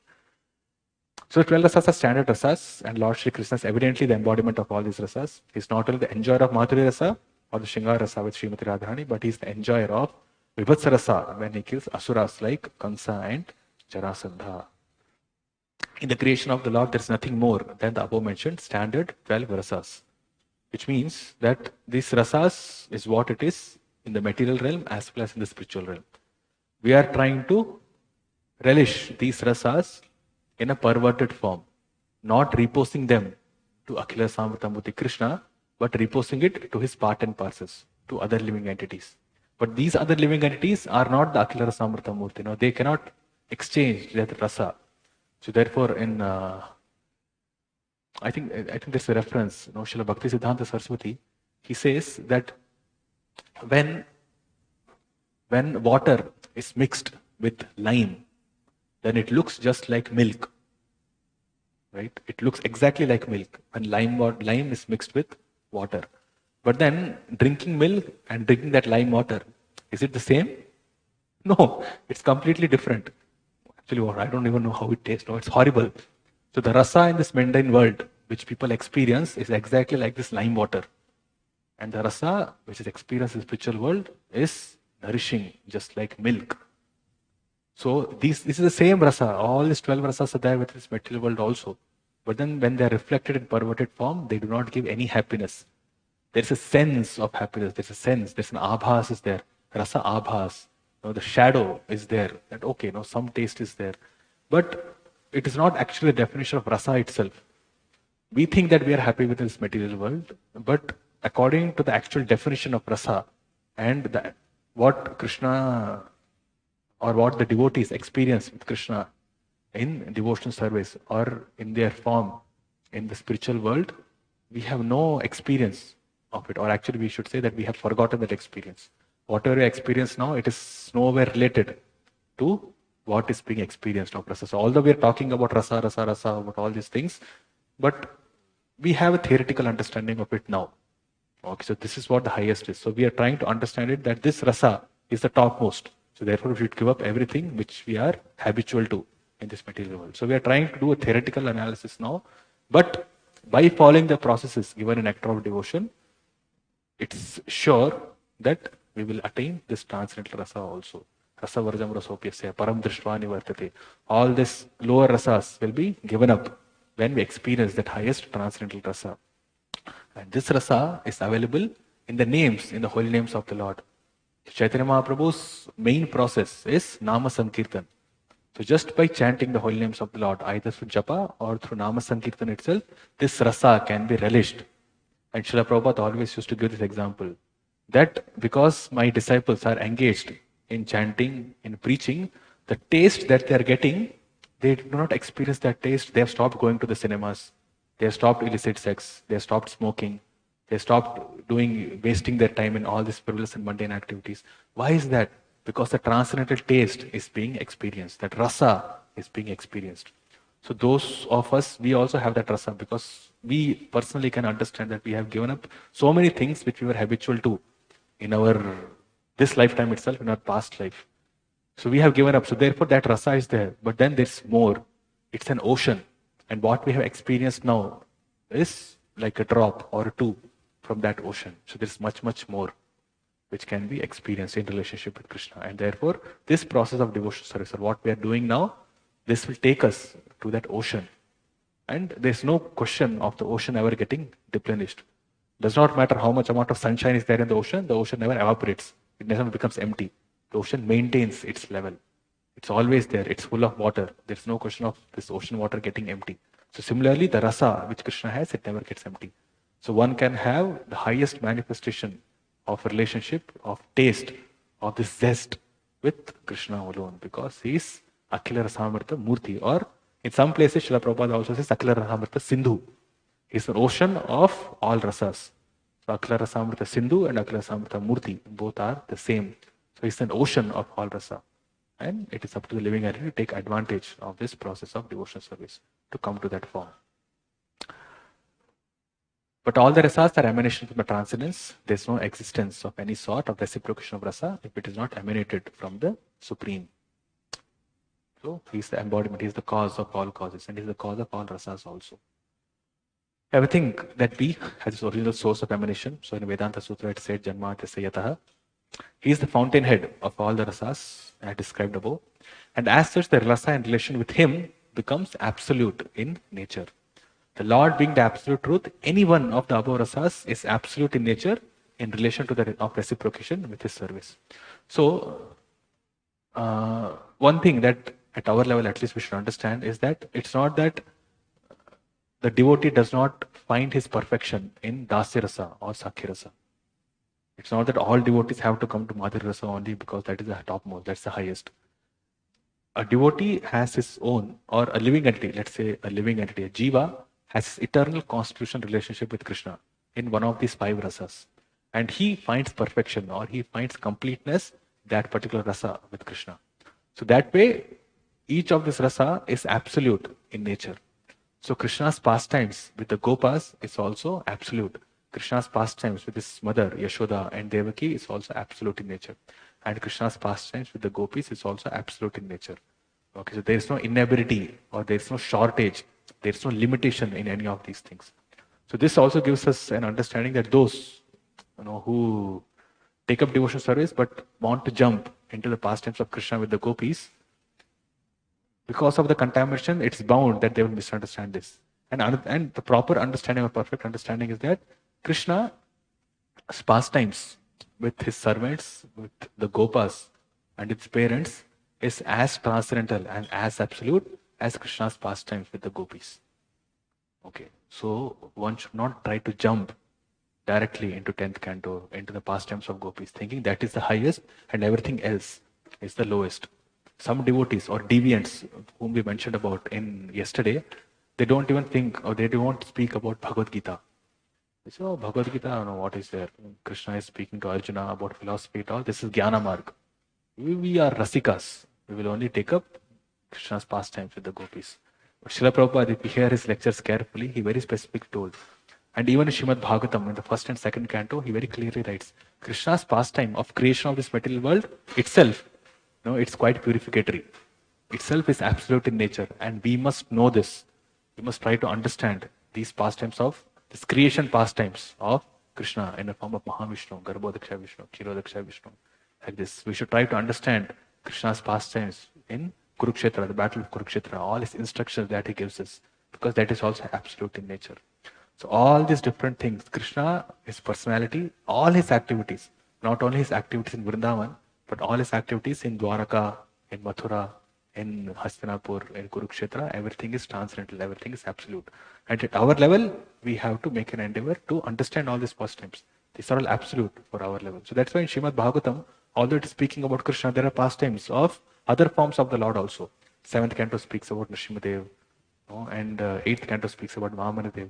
So 12 rasas are standard rasas, and Lord Sri Krishna is evidently the embodiment of all these rasas. He's not only the enjoyer of Madhuri rasa, or the Shringar Rasa with Srimati Radharani, but he's the enjoyer of Vibhatsa Rasa when he kills Asuras like Kansa and Jarasandha. In the creation of the Lord, there is nothing more than the above mentioned standard 12 rasas, which means that these rasas is what it is in the material realm as well as in the spiritual realm. We are trying to relish these rasas in a perverted form, not reposing them to Akhila Samritamurti Krishna, but reposing it to his part and parcels, to other living entities. But these other living entities are not the Akhila Rasamrita Murti. No, they cannot exchange that rasa. So therefore, in I think there's a reference. Srila Bhakti Siddhanta Saraswati, he says that when water is mixed with lime, then it looks just like milk. Right? It looks exactly like milk when lime is mixed with water. But then drinking milk and drinking that lime water, is it the same? No, it's completely different. Actually, I don't even know how it tastes. No, it's horrible. So the rasa in this mundane world, which people experience, is exactly like this lime water. And the rasa, which is experienced in the spiritual world, is nourishing, just like milk. So this is the same rasa. All these 12 rasas are there with this material world also. But then when they are reflected in perverted form, they do not give any happiness. There's a sense of happiness. There's a sense. There's an abhas is there. Rasa abhas. The shadow is there. That okay, some taste is there. But it is not actually the definition of rasa itself. We think that we are happy with this material world, but according to the actual definition of rasa and what Krishna or what the devotees experience with Krishna in devotional service or in their form in the spiritual world, we have no experience of it. Or actually we should say that we have forgotten that experience. Whatever we experience now, it is nowhere related to what is being experienced of rasa. So although we are talking about rasa, about all these things, but we have a theoretical understanding of it now. Okay, so this is what the highest is. So we are trying to understand it that this rasa is the topmost. So therefore we should give up everything which we are habitual to in this material world. So we are trying to do a theoretical analysis now, but by following the processes given in Nectar of Devotion, it's sure that we will attain this transcendental rasa also. Rasa varjam rasopyasya param drishtva nivartate. All these lower rasas will be given up when we experience that highest transcendental rasa. And this rasa is available in the names, in the holy names of the Lord. Chaitanya Mahaprabhu's main process is Nama Sankirtan. So just by chanting the holy names of the Lord, either through japa or through Nama Sankirtan itself, this rasa can be relished. And Srila Prabhupada always used to give this example, that because my disciples are engaged in chanting, in preaching, the taste that they are getting, they do not experience that taste. They have stopped going to the cinemas. They have stopped illicit sex. They have stopped smoking. They stopped wasting their time in all these frivolous and mundane activities. Why is that? Because the transcendental taste is being experienced. That rasa is being experienced. So those of us, we also have that rasa because we personally can understand that we have given up so many things which we were habitual to in this lifetime itself, in our past life. So we have given up. So therefore that rasa is there. But then there's more. It's an ocean. And what we have experienced now is like a drop or a two from that ocean. So there's much, much more which can be experienced in relationship with Krishna. And therefore, this process of devotional service, or what we are doing now, this will take us to that ocean. And there's no question of the ocean ever getting deplenished. Does not matter how much amount of sunshine is there in the ocean never evaporates. It never becomes empty. The ocean maintains its level. It's always there. It's full of water. There's no question of this ocean water getting empty. So similarly, the rasa which Krishna has, it never gets empty. So one can have the highest manifestation of relationship, of taste, of this zest with Krishna alone, because he is Akhila Rasamrita Murti, or in some places Srila Prabhupada also says Akhila Rasamrita Sindhu. He is an ocean of all rasas. So Akhila Rasamrita Sindhu and Akhila Rasamrita Murti, both are the same. So he is an ocean of all rasa. And it is up to the living entity to take advantage of this process of devotional service to come to that form. But all the rasas are emanation from the transcendence. There is no existence of any sort of reciprocation of rasa if it is not emanated from the Supreme. So he is the embodiment, he is the cause of all causes, and he is the cause of all rasas also. Everything that be has its original source of emanation. So in Vedanta Sutra it said Janma Tasya Yataha. He is the fountainhead of all the rasas as described above. And as such, the rasa in relation with him becomes absolute in nature. The Lord being the absolute truth, any one of the above rasas is absolute in nature in relation to the of reciprocation with his service. So, one thing that at our level at least we should understand is that it's not that the devotee does not find his perfection in Dasya Rasa or Sakhya Rasa. It's not that all devotees have to come to Madhurya Rasa only because that is the topmost, that's the highest. A devotee has his own, or a living entity, let's say a living entity, a jiva, has eternal constitutional relationship with Krishna in one of these 5 rasas. And he finds perfection or he finds completeness that particular rasa with Krishna. So that way, each of this rasa is absolute in nature. So Krishna's pastimes with the Gopas is also absolute. Krishna's pastimes with his mother, Yashoda and Devaki is also absolute in nature. And Krishna's pastimes with the Gopis is also absolute in nature. Okay, so there is no inability or there is no shortage. There is no limitation in any of these things. So this also gives us an understanding that those who take up devotional service but want to jump into the pastimes of Krishna with the Gopis, because of the contamination, it's bound that they will misunderstand this. And the proper understanding or perfect understanding is that Krishna's pastimes with his servants, with the Gopas and its parents is as transcendental and as absolute as Krishna's pastimes with the Gopis. Okay, so one should not try to jump directly into 10th canto, into the pastimes of Gopis, thinking that is the highest and everything else is the lowest. Some devotees or deviants whom we mentioned about in yesterday, they don't even think or they don't speak about Bhagavad Gita. They say, oh, Bhagavad Gita, I don't know what is there. Krishna is speaking to Arjuna about philosophy and all. This is Jnana Marg. We are Rasikas. We will only take up Krishna's pastimes with the Gopis. But Srila Prabhupada, if you hear his lectures carefully, he very specifically told. And even in Srimad Bhagavatam, in the 1st and 2nd canto, he very clearly writes, Krishna's pastime of creation of this material world itself, it's quite purificatory. Itself is absolute in nature. And we must know this. We must try to understand these pastimes of, this creation pastimes of Krishna in the form of Mahavishnu, Garbhodaksha Vishnu, Kshirodaksha Vishnu. Like this. We should try to understand Krishna's pastimes in Kurukshetra, the battle of Kurukshetra, all his instructions that he gives us, because that is also absolute in nature. So all these different things, Krishna, his personality, all his activities, not only his activities in Vrindavan, but all his activities in Dwaraka, in Mathura, in Hastinapur, in Kurukshetra, everything is transcendental, everything is absolute. And at our level, we have to make an endeavor to understand all these pastimes. These are all absolute for our level. So that's why in Srimad Bhagavatam, although it is speaking about Krishna, there are pastimes of other forms of the Lord also. 7th canto speaks about Nrsimhadev, and 8th canto speaks about Vamanadev.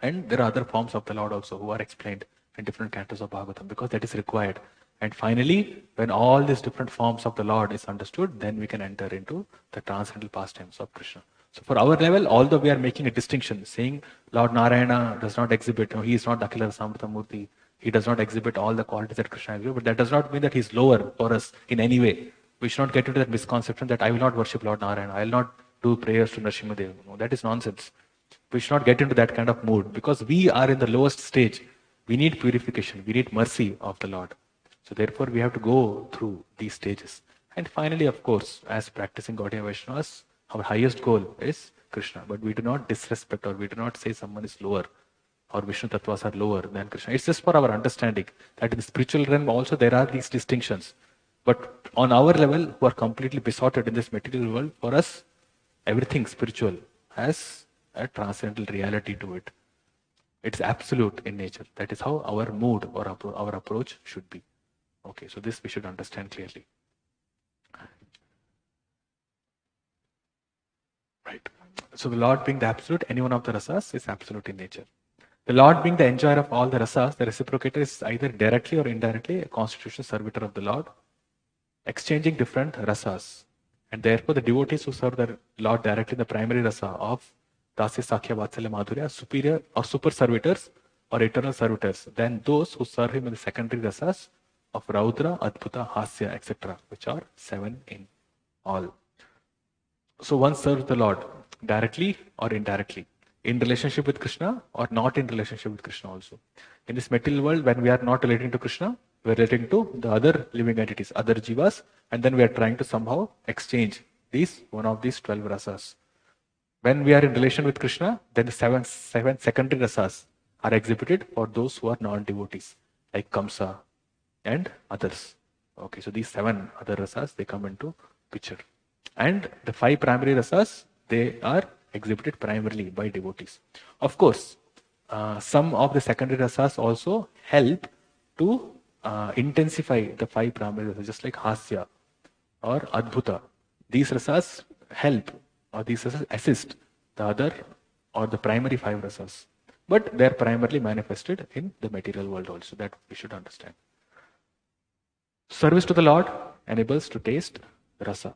And there are other forms of the Lord also who are explained in different cantos of Bhagavatam, because that is required. And finally, when all these different forms of the Lord is understood, then we can enter into the transcendental pastimes of Krishna. So for our level, although we are making a distinction, saying Lord Narayana does not exhibit, he is not Akhila Rasamrita Murti, he does not exhibit all the qualities that Krishna exhibits, but that does not mean that he is lower for us in any way. We should not get into that misconception that I will not worship Lord Narayana, I will not do prayers to Nrsimhadev. No, that is nonsense. We should not get into that kind of mood because we are in the lowest stage. We need purification, we need mercy of the Lord. So therefore we have to go through these stages. And finally, of course, as practicing Gaudiya Vaishnavas, our highest goal is Krishna. But we do not disrespect or we do not say someone is lower or Vishnu Tattvas are lower than Krishna. It's just for our understanding that in the spiritual realm also there are these distinctions. But on our level, who are completely besotted in this material world, for us, everything spiritual has a transcendental reality to it. It's absolute in nature. That is how our mood or our approach should be. Okay, so this we should understand clearly. Right. So the Lord being the absolute, any one of the rasas is absolute in nature. The Lord being the enjoyer of all the rasas, the reciprocator is either directly or indirectly a constitutional servitor of the Lord, exchanging different rasas. And therefore the devotees who serve the Lord directly in the primary rasa of Dasya, Sakhya, Vatsalya, Madhurya, superior or super servitors or eternal servitors than those who serve him in the secondary rasas of Raudra, Adbhuta, Hasya, etc., which are 7 in all. So one serves the Lord directly or indirectly, in relationship with Krishna or not in relationship with Krishna also. In this material world, when we are not relating to Krishna, we are relating to the other living entities, other jivas, and then we are trying to somehow exchange one of these 12 rasas. When we are in relation with Krishna, then the seven secondary rasas are exhibited for those who are non-devotees, like Kamsa and others. Okay, so these 7 other rasas, they come into picture. And the 5 primary rasas, they are exhibited primarily by devotees. Of course, some of the secondary rasas also help to intensify the 5 primary rasas, just like Hasya or Adbhuta. These rasas help or these rasas assist the other or the primary 5 rasas. But they are primarily manifested in the material world also, that we should understand. Service to the Lord enables to taste rasa.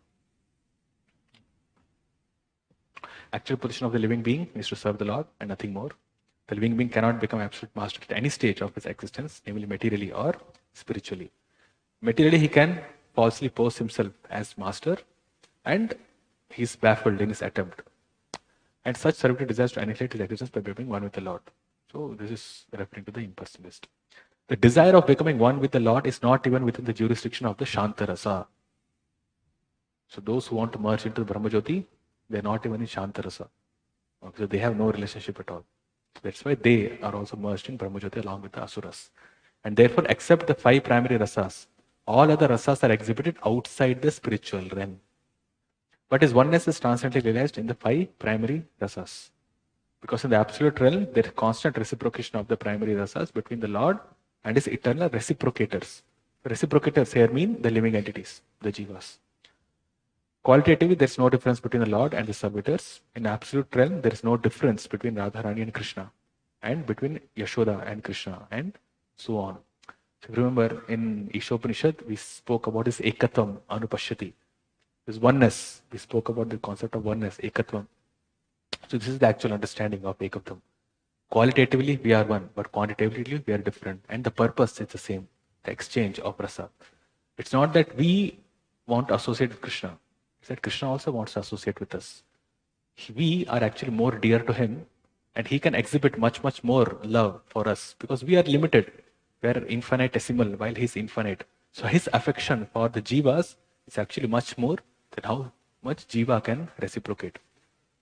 Actual position of the living being is to serve the Lord and nothing more. The living being cannot become absolute master at any stage of his existence, namely materially or spiritually. Materially, he can falsely pose himself as master and he is baffled in his attempt. And such servitude desires to annihilate his existence by becoming one with the Lord. So this is referring to the impersonalist. The desire of becoming one with the Lord is not even within the jurisdiction of the Shanta Rasa. So those who want to merge into the Brahmajyoti, they are not even in Shanta Rasa. Okay, so they have no relationship at all. That's why they are also merged in Brahmajyoti along with the Asuras. And therefore, except the 5 primary rasas, all other rasas are exhibited outside the spiritual realm. But his oneness is transcendently realized in the 5 primary rasas. Because in the absolute realm, there is constant reciprocation of the primary rasas between the Lord and his eternal reciprocators. Reciprocators here mean the living entities, the jivas. Qualitatively, there is no difference between the Lord and the servitors. In absolute realm, there is no difference between Radharani and Krishna, and between Yashoda and Krishna, and so on. So remember, in Ishopanishad, we spoke about this ekatvam anupashyati. This oneness. We spoke about the concept of oneness, ekatvam. So this is the actual understanding of ekatvam. Qualitatively, we are one, but quantitatively, we are different. And the purpose is the same, the exchange of rasa. It's not that we want to associate with Krishna. It's that Krishna also wants to associate with us. We are actually more dear to him, and he can exhibit much, much more love for us because we are limited. We are infinitesimal while he is infinite. So his affection for the jivas is actually much more than how much jiva can reciprocate.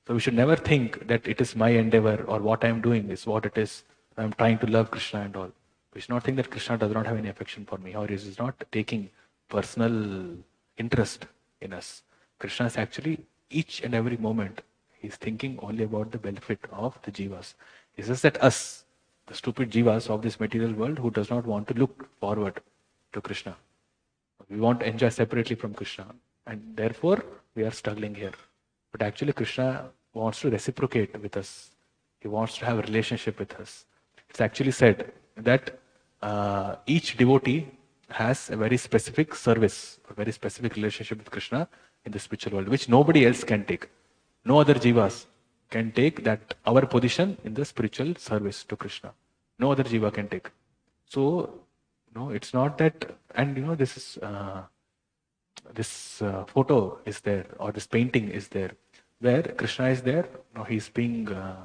So we should never think that it is my endeavor or what I am doing is what it is. I am trying to love Krishna and all. We should not think that Krishna does not have any affection for me or he is not taking personal interest in us. Krishna is actually each and every moment he is thinking only about the benefit of the jivas. It's just that us, the stupid jivas of this material world who does not want to look forward to Krishna. We want to enjoy separately from Krishna and therefore we are struggling here. But actually Krishna wants to reciprocate with us. He wants to have a relationship with us. It's actually said that each devotee has a very specific service, a very specific relationship with Krishna in the spiritual world, which nobody else can take. No other jivas can take that our position in the spiritual service to Krishna. No other jiva can take. So, no, it's not that, and this is this photo is there, or this painting is there, where Krishna is there. He's being uh,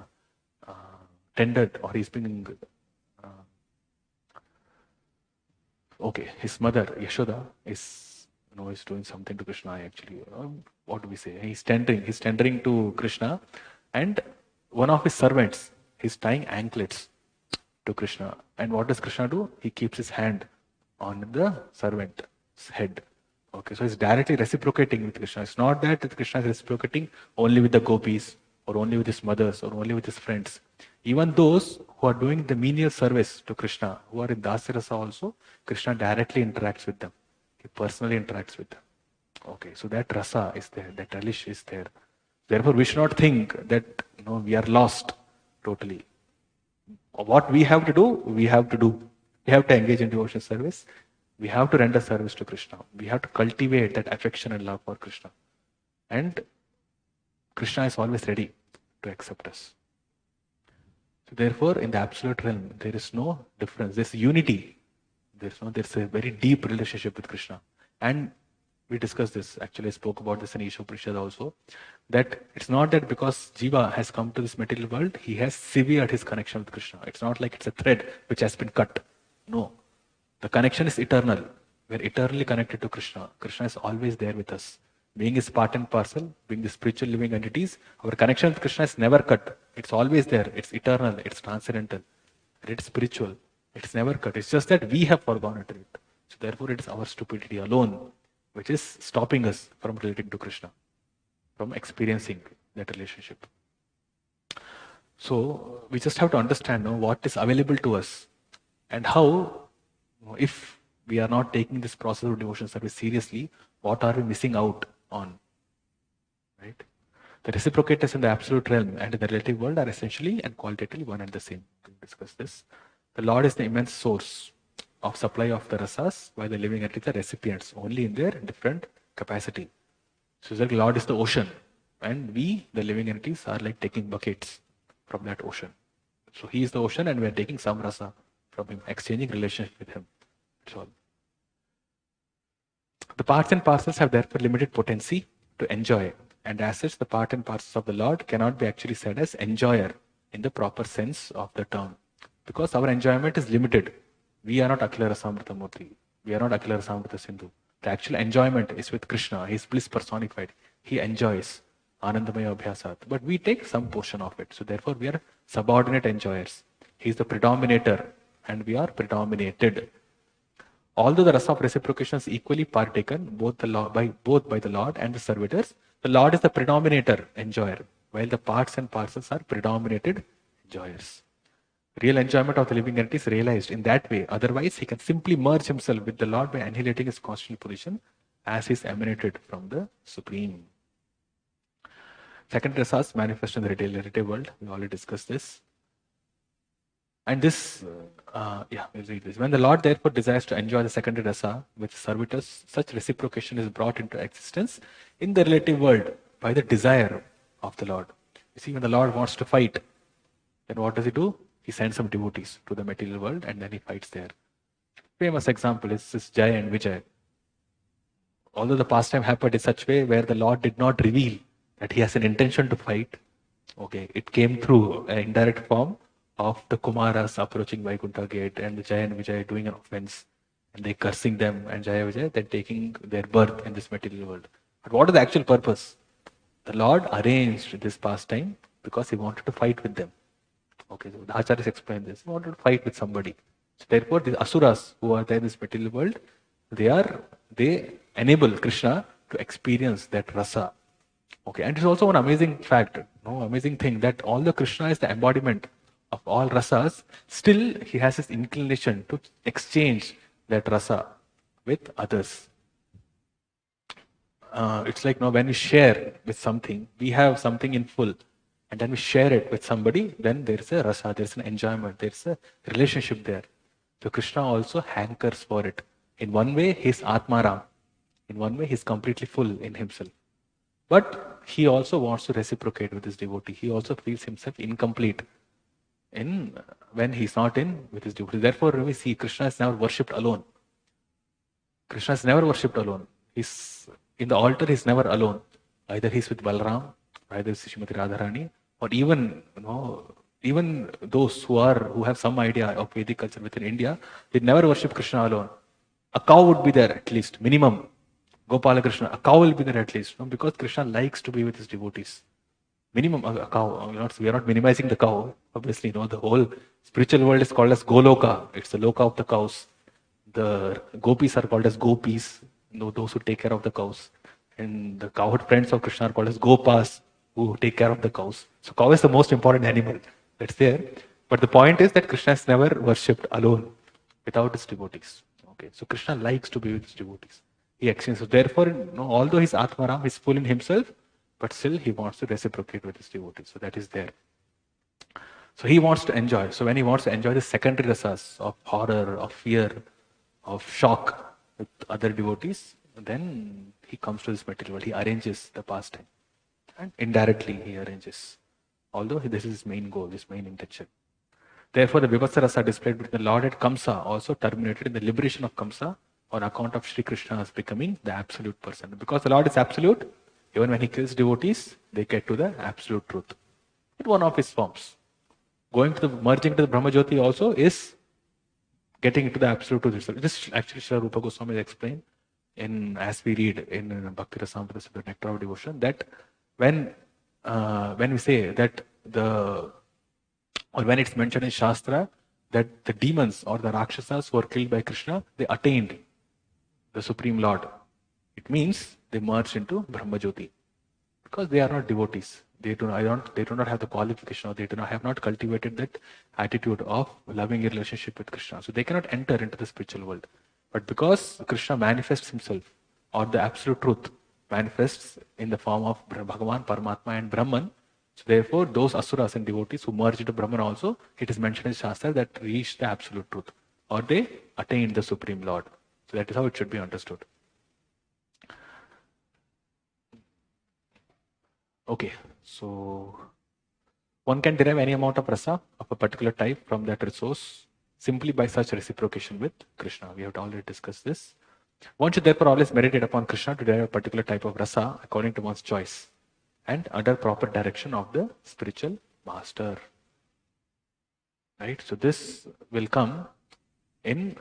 tended, or he's being okay. His mother Yashoda is doing something to Krishna. Actually, what do we say? He's tendering to Krishna, and one of his servants is tying anklets to Krishna. And what does Krishna do? He keeps his hand on the servant's head. Okay, so he's directly reciprocating with Krishna. It's not that Krishna is reciprocating only with the gopis, or only with his mothers, or only with his friends. Even those who are doing the menial service to Krishna, who are in Dasirasa also, Krishna directly interacts with them. He personally interacts with them. Okay, so that rasa is there, that relish is there. Therefore, we should not think that we are lost totally. What we have to do, we have to do. We have to engage in devotion service. We have to render service to Krishna. We have to cultivate that affection and love for Krishna. And Krishna is always ready to accept us. So therefore, in the absolute realm, there is no difference. There's unity. There's a very deep relationship with Krishna. And we discussed this. Actually, I spoke about this in Isha Upanishad also. That it's not that because Jiva has come to this material world, he has severed his connection with Krishna. It's not like it's a thread which has been cut. No. The connection is eternal. We're eternally connected to Krishna. Krishna is always there with us. Being his part and parcel, being the spiritual living entities, our connection with Krishna is never cut. It's always there. It's eternal. It's transcendental. It's spiritual. It's never cut. It's just that we have forgotten it. So therefore, it is our stupidity alone which is stopping us from relating to Krishna, from experiencing that relationship. So we just have to understand what is available to us, and how, if we are not taking this process of devotion service seriously, what are we missing out on? Right? The reciprocators in the absolute realm and in the relative world are essentially and qualitatively one and the same. We'll discuss this. The Lord is the immense source of supply of the rasas, while the living entities are recipients, only in their different capacity. So the Lord is the ocean, and we, the living entities, are like taking buckets from that ocean. So he is the ocean, and we are taking some rasa from him, exchanging relationship with him. That's all. The parts and parcels have therefore limited potency to enjoy, and as such, the part and parcels of the Lord cannot be actually said as enjoyer in the proper sense of the term, because our enjoyment is limited. We are not Akhila Rasamrita Murti. We are not Akhila Rasamrita Sindhu. The actual enjoyment is with Krishna. He is bliss personified. He enjoys Anandamaya Abhyasat. But we take some portion of it. So therefore we are subordinate enjoyers. He is the predominator, and we are predominated. Although the rasa of reciprocation is equally partaken both by the Lord and the servitors, the Lord is the predominator enjoyer, while the parts and parcels are predominated enjoyers. Real enjoyment of the living entity is realized in that way. Otherwise, he can simply merge himself with the Lord by annihilating his constitutional position as he is emanated from the Supreme. Second rasas manifest in the relative world. We already discussed this. And this, we'll read this. When the Lord therefore desires to enjoy the secondary rasa with servitors, such reciprocation is brought into existence in the relative world by the desire of the Lord. You see, when the Lord wants to fight, then what does he do? He sends some devotees to the material world, and then he fights there. Famous example is this Jaya and Vijay. Although the pastime happened in such way where the Lord did not reveal that he has an intention to fight, okay, it came through an indirect form of the Kumaras approaching Vaikuntha gate, and the Jaya and Vijay doing an offense, and they cursing them, and Jaya and Vijay then taking their birth in this material world. But what is the actual purpose? The Lord arranged this pastime because he wanted to fight with them. Okay, so the Acharyas explain this. He wanted to fight with somebody. So therefore, the asuras who are there in this material world, they enable Krishna to experience that rasa. Okay, and it's also an amazing fact, amazing thing, that although Krishna is the embodiment of all rasas, still he has this inclination to exchange that rasa with others. It's like when we share with something, we have something in full, and then we share it with somebody, then there's a rasa, there's an enjoyment, there's a relationship there. So Krishna also hankers for it. In one way, he's Atmaram. In one way, he's completely full in himself. But he also wants to reciprocate with his devotee. He also feels himself incomplete when he's not with his devotee. Therefore, we see Krishna is never worshipped alone. Krishna is never worshipped alone. He's in the altar. He's never alone. Either he's with Balram, either it's Srimati Radharani, or even even those who have some idea of Vedic culture within India, they never worship Krishna alone. A cow would be there at least, minimum. Gopala Krishna, a cow will be there at least, because Krishna likes to be with his devotees. Minimum a cow. We are not minimizing the cow. Obviously, the whole spiritual world is called as Goloka. It's the loka of the cows. The gopis are called as gopis, those who take care of the cows. And the cowherd friends of Krishna are called as gopas, who take care of the cows. So cow is the most important animal that's there. But the point is that Krishna is never worshipped alone, without his devotees. Okay, so Krishna likes to be with his devotees. He exchanges. So therefore, although he's Atmaram, he's full in himself, but still he wants to reciprocate with his devotees. So that is there. So he wants to enjoy. So when he wants to enjoy the secondary rasas of horror, of fear, of shock with other devotees, then he comes to this material world. He arranges the pastime. And indirectly he arranges. Although this is his main goal, his main intention. Therefore, the Vibhasa rasa displayed between the Lord and Kamsa also terminated in the liberation of Kamsa on account of Sri Krishna's becoming the absolute person. Because the Lord is absolute, even when he kills devotees, they get to the absolute truth. It's one of his forms. Merging to the Brahma Jyoti also is getting into the absolute truth itself. This actually Srila Rupa Goswami explained as we read in Bhakti Rasamrita, the Nectar of Devotion, that when we say that or when it's mentioned in Shastra that the demons or the Rakshasas who were killed by Krishna, they attained the Supreme Lord. It means they merged into Brahma Jyoti because they are not devotees. They do not have the qualification, or they have not cultivated that attitude of loving a relationship with Krishna. So they cannot enter into the spiritual world. But because Krishna manifests himself, or the absolute truth manifests in the form of Bhagavan, Paramatma and Brahman, so therefore those asuras and devotees who merge into Brahman also, it is mentioned in Shastra that reach the absolute truth, or they attain the Supreme Lord. So that is how it should be understood. Okay, so one can derive any amount of rasa of a particular type from that resource simply by such reciprocation with Krishna. We have already discussed this. One should therefore always meditate upon Krishna to derive a particular type of rasa according to one's choice and under proper direction of the spiritual master. Right? So this will come in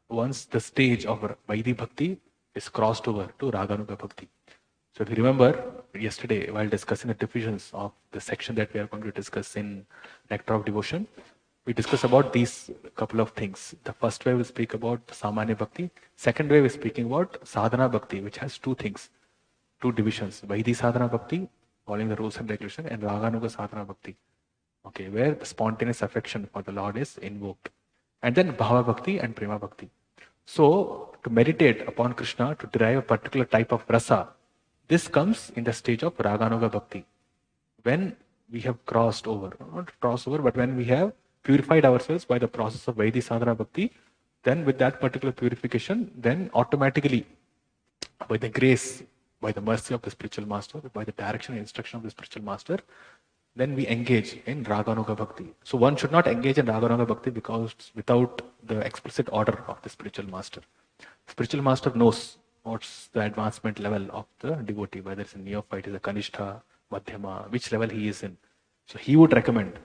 once the stage of Vaidhi Bhakti is crossed over to Raganuga Bhakti. So if you remember yesterday while discussing the divisions of the section that we are going to discuss in Nectar of Devotion, we discussed about these couple of things. The first way we speak about Samanya Bhakti. Second way we are speaking about Sadhana Bhakti, which has two things, two divisions. Vaidhi Sadhana Bhakti, following the rules and regulations, and Raganuga Sadhana Bhakti, okay, where the spontaneous affection for the Lord is invoked. And then Bhava Bhakti and Prema Bhakti. So to meditate upon Krishna, to derive a particular type of rasa, this comes in the stage of Raganuga Bhakti. When we have crossed over, not crossed over, but when we have purified ourselves by the process of Vaidhi Sadhana Bhakti, then with that particular purification, then automatically, by the grace, by the mercy of the spiritual master, by the direction and instruction of the spiritual master, then we engage in Raganuga Bhakti. So one should not engage in Raganuga Bhakti because without the explicit order of the spiritual master. Spiritual master knows what's the advancement level of the devotee, whether it's a neophyte, is a Kanishta, Madhyama, which level he is in. So he would recommend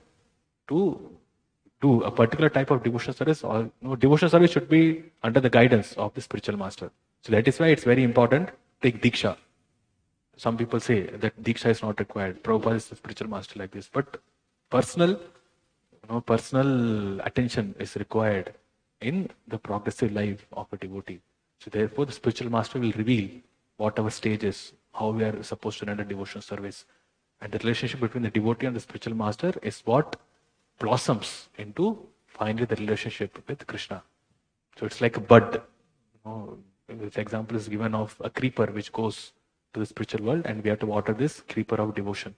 to do a particular type of devotional service, or devotional service should be under the guidance of the spiritual master. So that is why it's very important to take Diksha. Some people say that Diksha is not required. Prabhupada is the spiritual master like this. But personal attention is required in the progressive life of a devotee. So therefore the spiritual master will reveal what our stage is, how we are supposed to render devotional service. And the relationship between the devotee and the spiritual master is what blossoms into finally the relationship with Krishna. So it's like a bud. This example is given of a creeper which goes to the spiritual world, and we have to water this creeper of devotion.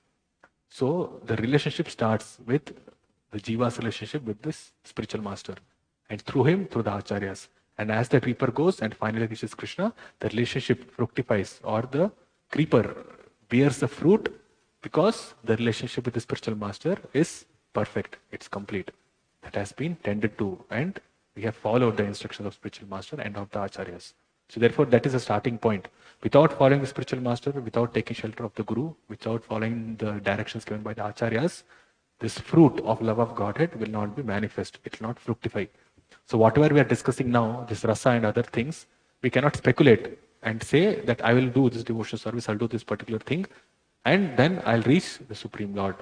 So the relationship starts with the jiva's relationship with this spiritual master, and through him, through the acharyas. And as the creeper goes and finally reaches Krishna, the relationship fructifies, or the creeper bears the fruit, because the relationship with the spiritual master is perfect, it's complete. That has been tended to, and we have followed the instructions of spiritual master and of the acharyas. So therefore, that is a starting point. Without following the spiritual master, without taking shelter of the guru, without following the directions given by the acharyas, this fruit of love of Godhead will not be manifest. It will not fructify. So whatever we are discussing now, this rasa and other things, we cannot speculate and say that I will do this devotional service, I'll do this particular thing, and then I'll reach the Supreme Lord.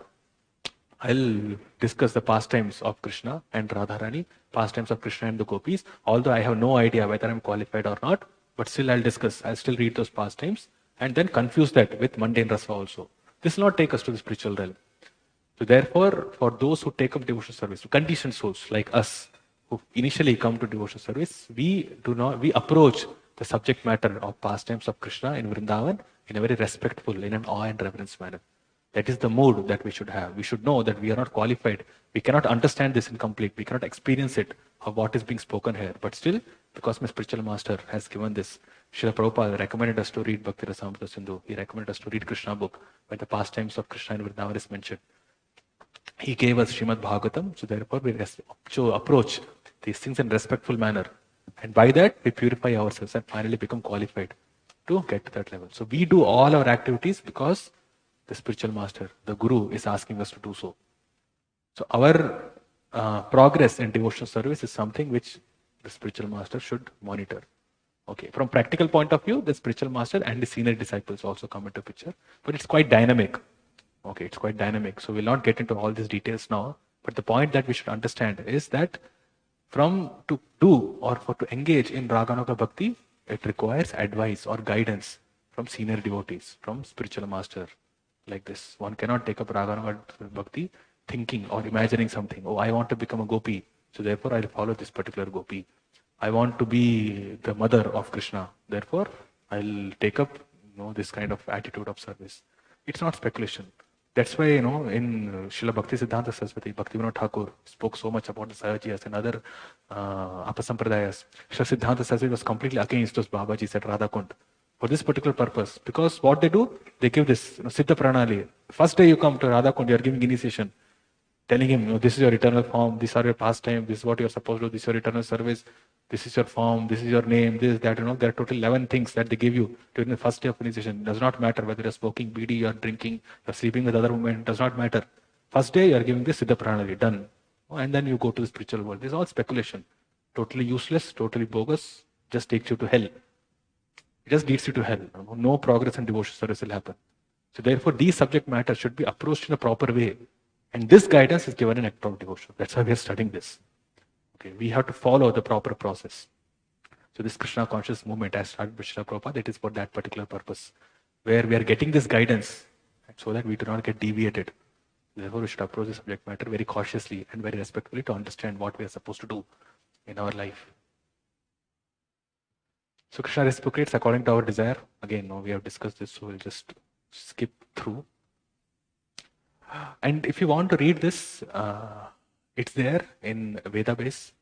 I'll discuss the pastimes of Krishna and Radharani, pastimes of Krishna and the gopis, although I have no idea whether I'm qualified or not, but still I'll discuss, I'll still read those pastimes and then confuse that with mundane rasa also. This will not take us to the spiritual realm. So therefore, for those who take up devotional service, conditioned souls like us, who initially come to devotional service, we approach the subject matter of pastimes of Krishna in Vrindavan in a very respectful, in an awe and reverence manner. That is the mood that we should have. We should know that we are not qualified. We cannot understand this in complete. We cannot experience it of what is being spoken here. But still, because my spiritual master has given this, Srila Prabhupada recommended us to read Bhakti Rasamrita Sindhu. He recommended us to read Krishna book, where the pastimes of Krishna in Vrindavan is mentioned. He gave us Srimad Bhagavatam, so therefore we approach these things in a respectful manner. And by that, we purify ourselves and finally become qualified to get to that level. So we do all our activities because the spiritual master, the guru, is asking us to do so. So our progress in devotional service is something which the spiritual master should monitor. Okay, from practical point of view, the spiritual master and the senior disciples also come into picture, but it's quite dynamic. Okay, it's quite dynamic. So we'll not get into all these details now, but the point that we should understand is that to do or to engage in Raganuga Bhakti, it requires advice or guidance from senior devotees, from spiritual master. Like this, one cannot take up Raganuga Bhakti thinking or imagining something. Oh, I want to become a gopi, so therefore I'll follow this particular gopi. I want to be the mother of Krishna, therefore I'll take up this kind of attitude of service. It's not speculation. That's why in Srila Bhakti Siddhanta Saraswati, Bhaktivinoda Thakur spoke so much about the Sahajiyas and other Apasampradayas. Srila Siddhanta Saraswati was completely against those Babajis at Radha Kund for this particular purpose. Because what they do, they give this Siddha Pranali. First day you come to Radha Kund, you are giving initiation, telling him, this is your eternal form, these are your pastime, this is what you are supposed to do, this is your eternal service, this is your form, this is your name, this, that, there are total 11 things that they give you during the first day of initiation. It does not matter whether you're smoking bidi, you're drinking, you're sleeping with other women, it does not matter. First day you're giving this Siddha Pranali, done. And then you go to the spiritual world. This is all speculation. Totally useless, totally bogus, just takes you to hell. It just leads you to hell. No progress in devotional service will happen. So therefore, these subject matters should be approached in a proper way. And this guidance is given in Nectar of Devotion. That's why we are studying this. Okay, we have to follow the proper process. So this Krishna conscious movement has started with Srila Prabhupada. It is for that particular purpose, where we are getting this guidance so that we do not get deviated. Therefore, we should approach the subject matter very cautiously and very respectfully to understand what we are supposed to do in our life. So Krishna reciprocates according to our desire. Again, we have discussed this, so we'll just skip through. And if you want to read this, it's there in Veda Base,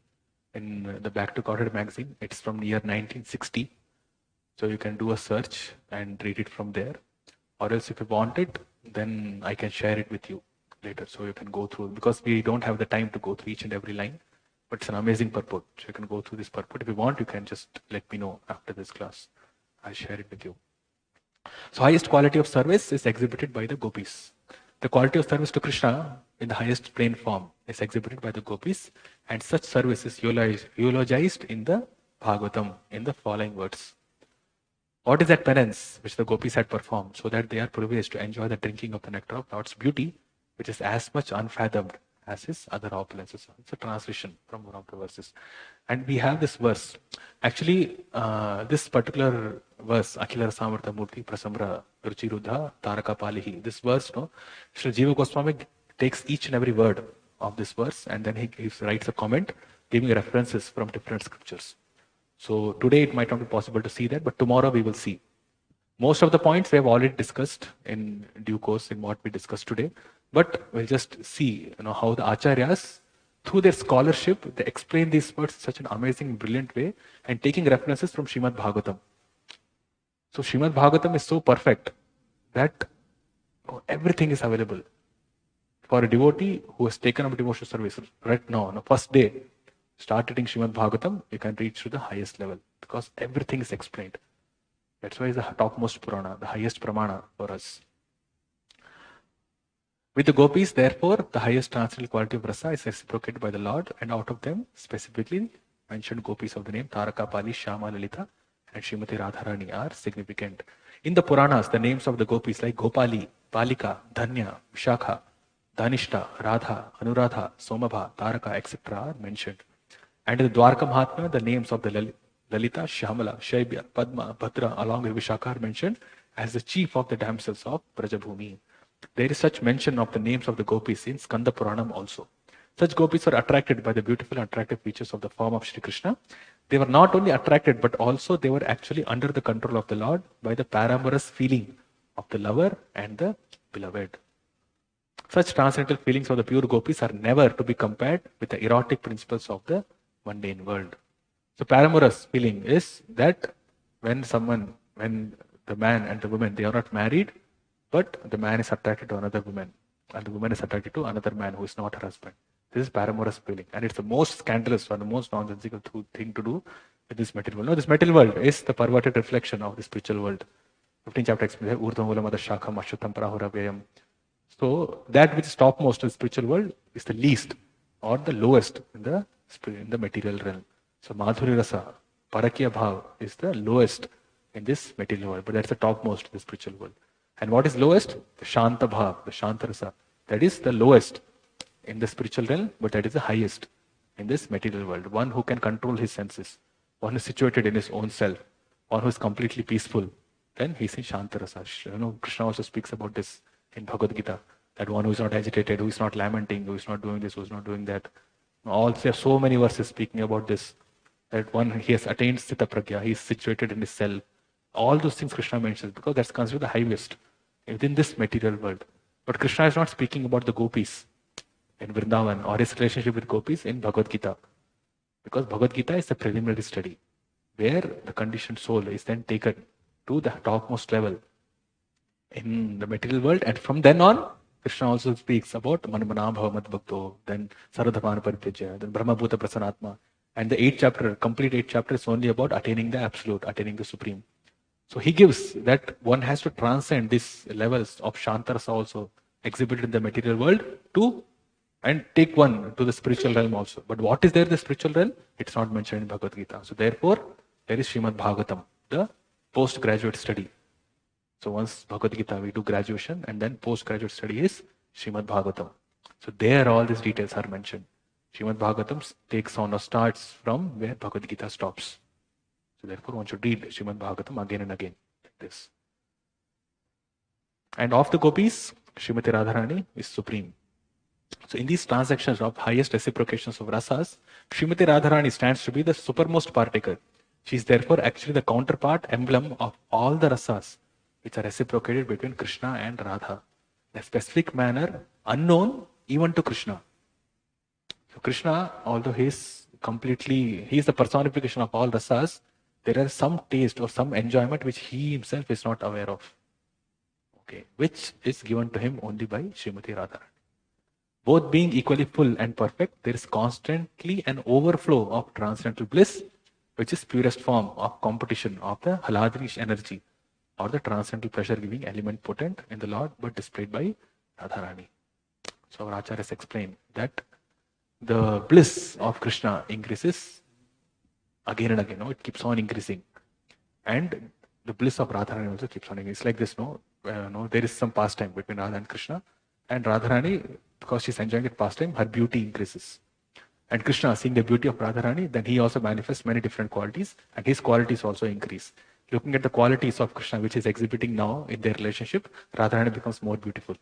in the Back to Godhead magazine. It's from the year 1960. So you can do a search and read it from there. Or else if you want it, then I can share it with you later. So you can go through, because we don't have the time to go through each and every line. But it's an amazing purport. So you can go through this purport. If you want, you can just let me know after this class. I'll share it with you. So highest quality of service is exhibited by the gopis. The quality of service to Krishna in the highest plane form is exhibited by the gopis, and such service is eulogized in the Bhagavatam in the following words. What is that penance which the gopis had performed so that they are privileged to enjoy the drinking of the nectar of Lord's beauty, which is as much unfathomed as his other opulences? It's a translation from one of the verses. And we have this verse. Actually, this particular verse, Akhila Rasamrta Murti Prasamra Ruchi Ruddha Taraka Palihi, this verse, Sri Jiva Goswami takes each and every word of this verse and then he writes a comment giving references from different scriptures. So today it might not be possible to see that, but tomorrow we will see. Most of the points we have already discussed in due course in what we discussed today, but we'll just see how the acharyas, through their scholarship, they explain these words in such an amazing, brilliant way and taking references from Srimad Bhagavatam. So Srimad Bhagavatam is so perfect that everything is available. For a devotee who has taken up devotional service right now, on the first day, start reading Srimad Bhagavatam, you can reach to the highest level because everything is explained. That's why it's the topmost Purana, the highest Pramana for us. With the gopis, therefore, the highest transcendental quality of rasa is reciprocated by the Lord, and out of them, specifically mentioned gopis of the name Taraka, Pali, Shama, Lalita, and Srimati Radharani are significant. In the Puranas, the names of the gopis like Gopali, Palika, Dhanya, Vishakha, Dhanishta, Radha, Anuradha, Somabha, Taraka, etc. are mentioned. And in the Dwarka Mahatmya, the names of the Lalita, Shyamala, Shaibya, Padma, Bhadra, along with Vishakha are mentioned as the chief of the damsels of Brajabhumi. There is such mention of the names of the gopis in Skanda Puranam also. Such gopis were attracted by the beautiful and attractive features of the form of Sri Krishna. They were not only attracted, but also they were actually under the control of the Lord by the paramorous feeling of the lover and the beloved. Such transcendental feelings of the pure gopis are never to be compared with the erotic principles of the mundane world. So paramorous feeling is that when the man and the woman, they are not married, but the man is attracted to another woman and the woman is attracted to another man who is not her husband. This is paramorous feeling, and it's the most scandalous or the most nonsensical thing to do with this material world. No, this material world is the perverted reflection of the spiritual world. 15th chapter explains Urdhvamulam Adashakam Ashwatam Prahuravayam. So that which is topmost in the spiritual world is the least or the lowest in the material realm. So Madhuri Rasa, Parakya Bhav is the lowest in this material world, but that's the topmost in the spiritual world. And what is lowest? The Shanta Bhav, the Shanta Rasa. That is the lowest in the spiritual realm, but that is the highest in this material world. One who can control his senses, one who is situated in his own self, one who is completely peaceful, then he is in Shanta Rasa. Krishna also speaks about this in Bhagavad Gita, that one who is not agitated, who is not lamenting, who is not doing this, who is not doing that. There are so many verses speaking about this, that one, he has attained Sthita Pragya, he is situated in his self. All those things Krishna mentions because that's considered the highest within this material world. But Krishna is not speaking about the gopis in Vrindavan or his relationship with gopis in Bhagavad Gita, because Bhagavad Gita is a preliminary study where the conditioned soul is then taken to the topmost level in the material world, and from then on Krishna also speaks about Manmana Bhava Madbhakto, then Saradhamana Parityajya, then Brahma Bhuta Prasanatma, and the complete 8th chapter is only about attaining the absolute, attaining the supreme. So he gives that one has to transcend these levels of Shantarasa also exhibited in the material world and take one to the spiritual realm also. But what is there in the spiritual realm? It's not mentioned in Bhagavad Gita. So therefore, there is Srimad Bhagavatam, the postgraduate study. So once Bhagavad Gita, we do graduation, and then postgraduate study is Srimad Bhagavatam. So there all these details are mentioned. Srimad Bhagavatam takes on or starts from where Bhagavad Gita stops. So therefore one should read Srimad Bhagavatam again and again like this. And of the gopis, Srimati Radharani is supreme. So in these transactions of highest reciprocations of rasas, Srimati Radharani stands to be the supermost partaker. She is therefore actually the counterpart emblem of all the rasas which are reciprocated between Krishna and Radha in a specific manner unknown even to Krishna. So Krishna, although he is the personification of all rasas, there is some taste or some enjoyment which he himself is not aware of. Okay, which is given to him only by Srimati Radharani. Both being equally full and perfect, there is constantly an overflow of transcendental bliss, which is purest form of competition of the Haladrish energy or the transcendental pleasure-giving element potent in the Lord, but displayed by Radharani. So our acharyas explain that the bliss of Krishna increases again and again. It keeps on increasing, and the bliss of Radharani also keeps on increasing. It's like this, there is some pastime between Radha and Krishna, and Radharani, because she's enjoying that pastime, her beauty increases. And Krishna, seeing the beauty of Radharani, then he also manifests many different qualities, and his qualities also increase. Looking at the qualities of Krishna, which is exhibiting now in their relationship, Radharani becomes more beautiful,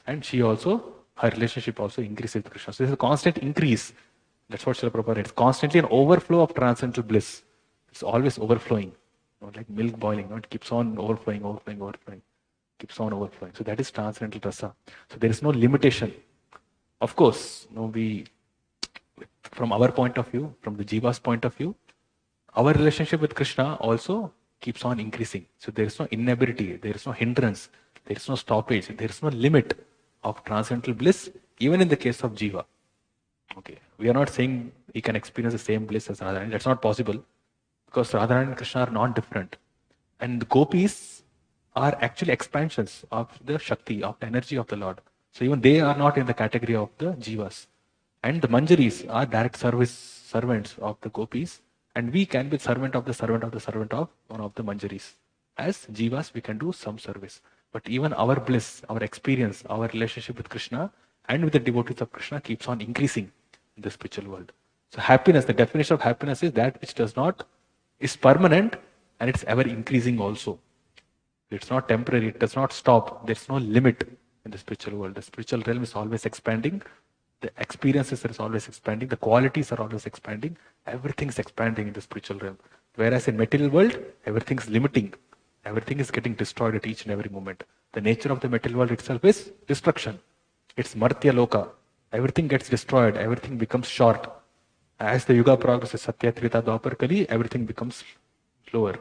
and her relationship also increases with Krishna. So there's a constant increase. That's what Srila Prabhupada writes. Constantly an overflow of transcendental bliss. It's always overflowing, like milk boiling. It keeps on overflowing. Keeps on overflowing. So that is transcendental rasa. So there is no limitation. Of course, from our point of view, from the jiva's point of view, our relationship with Krishna also keeps on increasing. So there is no inability, there is no hindrance, there is no stoppage, there is no limit of transcendental bliss, even in the case of jiva. Okay, we are not saying he can experience the same bliss as Radharani. That's not possible because Radharani and Krishna are not different. And the gopis are actually expansions of the Shakti, of the energy of the Lord. So even they are not in the category of the Jivas. And the Manjaris are direct servants of the gopis. And we can be servant of the servant of the servant of one of the Manjaris. As Jivas, we can do some service. But even our bliss, our experience, our relationship with Krishna and with the devotees of Krishna keeps on increasing in the spiritual world. So happiness, the definition of happiness is that which is permanent and it's ever increasing also. It's not temporary, it does not stop. There's no limit in the spiritual world. The spiritual realm is always expanding. The experiences are always expanding. The qualities are always expanding. Everything's expanding in the spiritual realm. Whereas in material world, everything's limiting. Everything is getting destroyed at each and every moment. The nature of the material world itself is destruction. It's Martya Loka. Everything gets destroyed. Everything becomes short. As the Yuga progresses, Satya, Trita, Dwapar, Kali, everything becomes lower.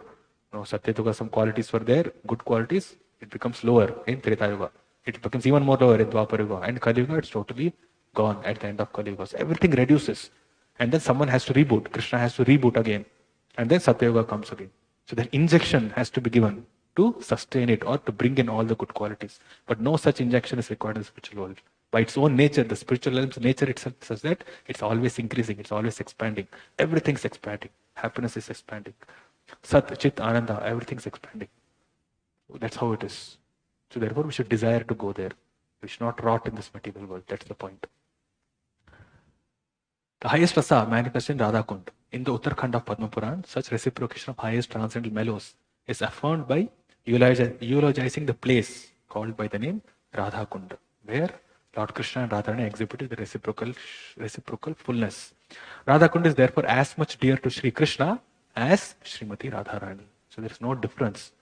Satya Yuga, some qualities were there, good qualities, it becomes lower in Trita Yuga. It becomes even more lower in Dwapar Yuga. And Kali Yuga, it's totally gone at the end of Kali Yuga. So everything reduces. And then someone has to reboot. Krishna has to reboot again. And then Satya Yuga comes again. So the injection has to be given to sustain it or to bring in all the good qualities. But no such injection is required in the spiritual world. By its own nature, the spiritual realm's nature itself says that it's always increasing, it's always expanding. Everything's expanding. Happiness is expanding. Sat, Chit, Ananda, everything's expanding. That's how it is. So therefore we should desire to go there. We should not rot in this material world. That's the point. The highest rasa manifested in Radha Kund. In the Uttarakhand of Padma Puran, such reciprocation of highest transcendental mellows is affirmed by eulogizing the place called by the name Radha Kund, where Lord Krishna and Radharani exhibited the reciprocal fullness. Radha Kund is therefore as much dear to Sri Krishna as Srimati Radharani. So there is no difference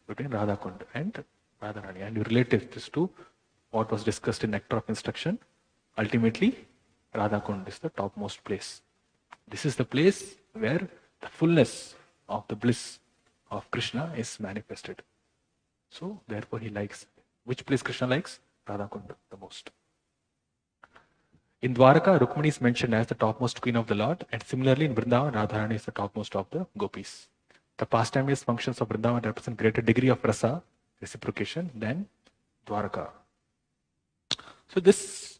between Radha Kund and Radharani. And you relate this to what was discussed in Nectar of Instruction. Ultimately, Radha Kund is the topmost place. This is the place where the fullness of the bliss of Krishna is manifested. So therefore he likes. Which place Krishna likes? Radha Kund the most. In Dwaraka, Rukmani is mentioned as the topmost queen of the Lord, and similarly in Vrindavan, Radharani is the topmost of the gopis. The pastimeous functions of Vrindavan represent greater degree of rasa, reciprocation, than Dwaraka. So this,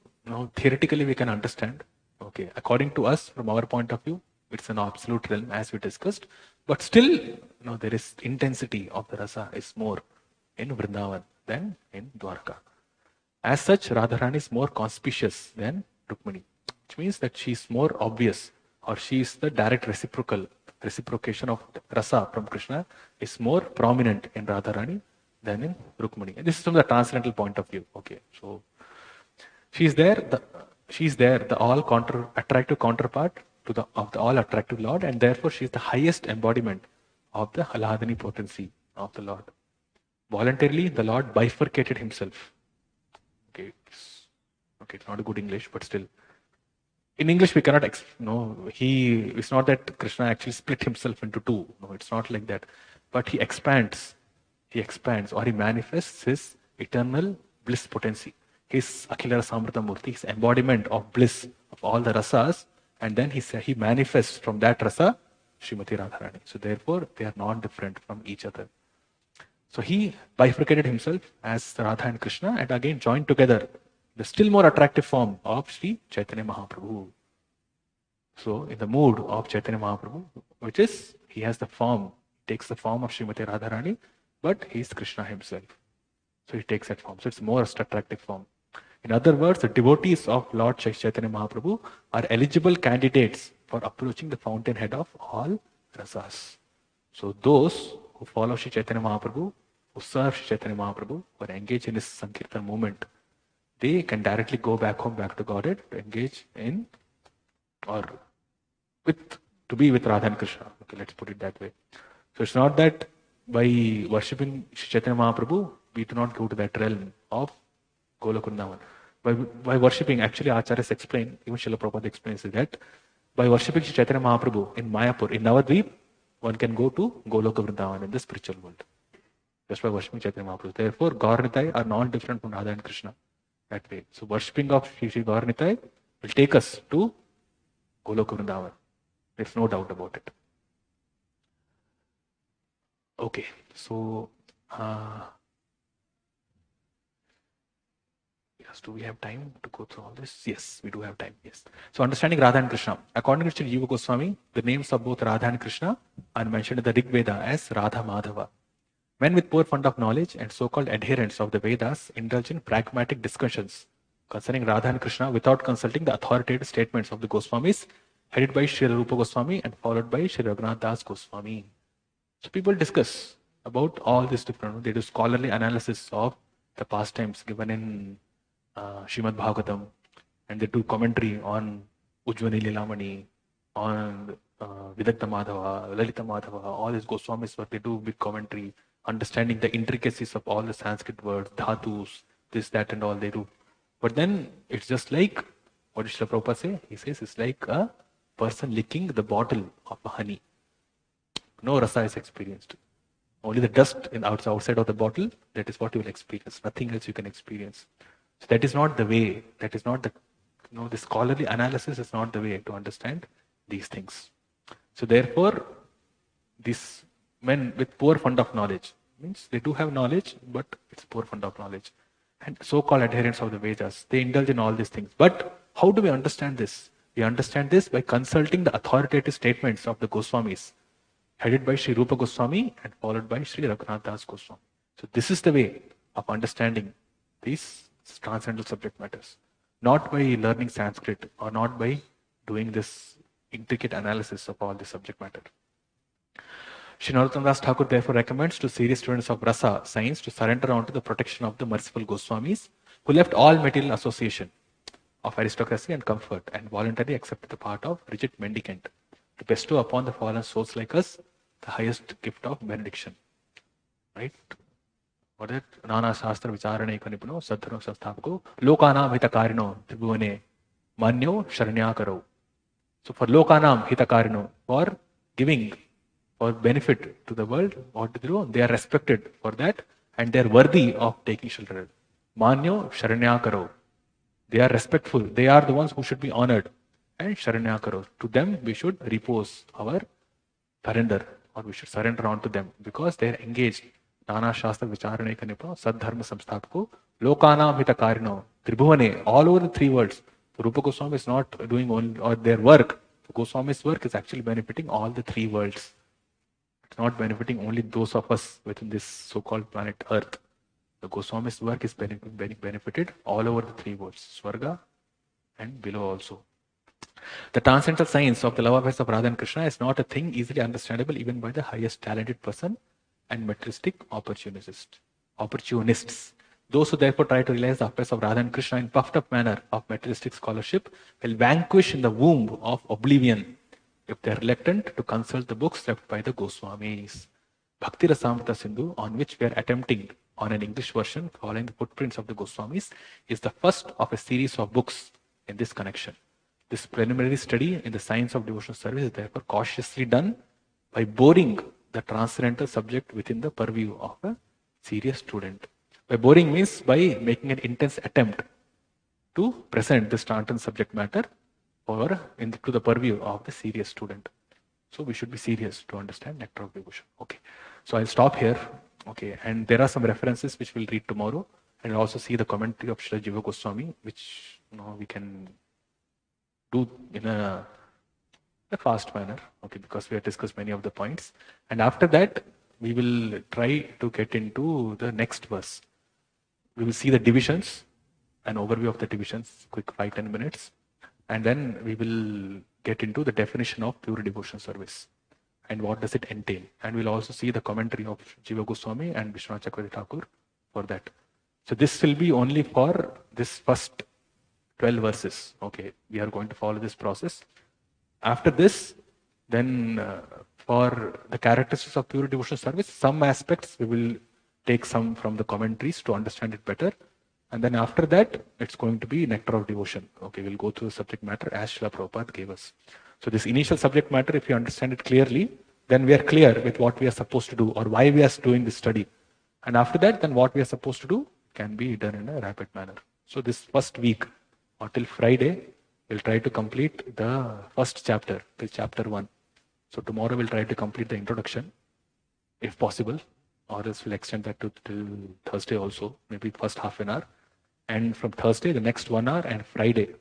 theoretically we can understand. Okay, according to us, from our point of view, it's an absolute realm as we discussed, but still, there is intensity of the rasa is more in Vrindavan than in Dwaraka. As such, Radharani is more conspicuous than Rukmani, which means that she is more obvious, or she is the direct reciprocation of rasa from Krishna is more prominent in Radharani than in Rukmani. And this is from the transcendental point of view. Okay, so she is there, the all attractive counterpart of the all attractive Lord, and therefore she is the highest embodiment of the Alahadani potency of the Lord. Voluntarily, the Lord bifurcated himself. Okay, it's not a good English, but still. In English, we cannot, it's not that Krishna actually split himself into two. No, it's not like that. But he expands, or he manifests his eternal bliss potency. His Akhilara Samrita Murti, his embodiment of bliss of all the rasas, and then he manifests from that rasa Srimati Radharani. So therefore, they are not different from each other. So he bifurcated himself as Radha and Krishna, and again joined together the still more attractive form of Sri Chaitanya Mahaprabhu. So in the mood of Chaitanya Mahaprabhu, which is, he has the form, takes the form of Srimati Radharani, but he is Krishna himself. So he takes that form. So it's more attractive form. In other words, the devotees of Lord Chaitanya Mahaprabhu are eligible candidates for approaching the fountainhead of all rasas. So those who follow Sri Chaitanya Mahaprabhu, who serve Sri Chaitanya Mahaprabhu, or engage in his Sankirtan movement, they can directly go back home, back to Godhead, to engage in, to be with Radha and Krishna. Okay, let's put it that way. So it's not that by worshipping Sri Chaitanya Mahaprabhu, we do not go to that realm of Golok Vrindavan. By worshipping, actually Acharyas explain, even Srila Prabhupada explains that, by worshipping Sri Chaitanya Mahaprabhu in Mayapur, in Navadvip, one can go to Golok Vrindavan in the spiritual world. Just by worshipping Chaitanya Mahaprabhu. Therefore, Gaur Nitai are not different from Radha and Krishna that way. So worshipping of Sri Gaur Nitai will take us to Goloka Vrindavan. There's no doubt about it. Okay, so yes, do we have time to go through all this? Yes, we do have time. Yes. So understanding Radha and Krishna. According to Jiva Goswami, the names of both Radha and Krishna are mentioned in the Rig Veda as Radha Madhava. Men with poor fund of knowledge and so-called adherents of the Vedas indulge in pragmatic discussions concerning Radha and Krishna without consulting the authoritative statements of the Goswamis, headed by Sri Rupa Goswami and followed by Sri Raghunath Das Goswami. So people discuss about all this different. They do scholarly analysis of the pastimes given in Srimad Bhagavatam, and they do commentary on Ujjwani Lilamani, on Vidagdha Madhava, Lalita Madhava, all these Goswamis work. They do big commentary, understanding the intricacies of all the Sanskrit words, dhatus, this, that, and all they do. But then it's just like, what did Srila Prabhupada say? He says it's like a person licking the bottle of honey. No rasa is experienced. Only the dust in outside of the bottle, that is what you will experience. Nothing else you can experience. So that is not the way, that is not the, the scholarly analysis is not the way to understand these things. So therefore, these men with poor fund of knowledge, means they do have knowledge, but it's poor fund of knowledge. And so-called adherents of the Vedas, they indulge in all these things. But how do we understand this? We understand this by consulting the authoritative statements of the Goswamis, headed by Sri Rupa Goswami and followed by Sri Raghunath Das Goswami. So this is the way of understanding these transcendental subject matters. Not by learning Sanskrit or not by doing this intricate analysis of all the subject matter. Sri Narottam Das Thakur therefore recommends to serious students of Rasa science to surrender onto the protection of the merciful Goswamis, who left all material association of aristocracy and comfort and voluntarily accepted the part of rigid mendicant, to bestow upon the fallen souls like us the highest gift of benediction. Right? What is it? Nana Shastra Vicharane Kanipano, Sadhano Sasthavko, Lokanam Hitakarino, Tribhuvane, Manyo Sharanyakaro. So for Lokanam Hitakarino, for giving, for benefit to the world, what do they do? They are respected for that and they are worthy of taking shelter. Manyo Sharanyakaro. They are respectful. They are the ones who should be honored. And Sharanyakaro. To them we should repose our surrender, or we should surrender on to them because they are engaged. Nana Shastra Vicharane Kanipano, Sadharma Samstapko, Lokanam Hitakarino, Tribhuvane, all over the three worlds. So Rupa Goswami is not doing only or their work. The Goswami's work is actually benefiting all the three worlds. It's not benefiting only those of us within this so-called planet Earth. The Goswami's work is benefited all over the three worlds, Swarga and below also. The transcendental science of the love affairs of Radha and Krishna is not a thing easily understandable even by the highest talented person and materialistic opportunists. Those who therefore try to realize the affairs of Radha and Krishna in puffed up manner of materialistic scholarship will vanquish in the womb of oblivion if they are reluctant to consult the books left by the Goswamis. Bhakti Rasamrita Sindhu, on which we are attempting on an English version following the footprints of the Goswamis, is the first of a series of books in this connection. This preliminary study in the science of devotional service is therefore cautiously done by boring the transcendental subject within the purview of a serious student. By boring means by making an intense attempt to present this transcendental subject matter to the purview of the serious student. So we should be serious to understand Nectar of Devotion. Okay, so I'll stop here. Okay, and there are some references which we'll read tomorrow, and we'll also see the commentary of Srila Jiva Goswami, which we can do in a fast manner, okay, because we have discussed many of the points. And after that, we will try to get into the next verse. We will see the divisions, an overview of the divisions, quick 5-10 minutes. And then we will get into the definition of pure devotion service and what does it entail. And we'll also see the commentary of Jiva Goswami and Vishwanath Chakravarti Thakur for that. So this will be only for this first 12 verses. Okay, we are going to follow this process. After this, then for the characteristics of pure devotional service, some aspects we will take some from the commentaries to understand it better. And then after that, it's going to be Nectar of Devotion. Okay, we'll go through the subject matter as Srila Prabhupada gave us. So this initial subject matter, if you understand it clearly, then we are clear with what we are supposed to do or why we are doing this study. And after that, then what we are supposed to do can be done in a rapid manner. So this first week or till Friday, we'll try to complete the first chapter, till chapter 1. So tomorrow we'll try to complete the introduction, if possible, or else we'll extend that to till Thursday also, maybe first half an hour. And from Thursday, the next 1 hour, and Friday,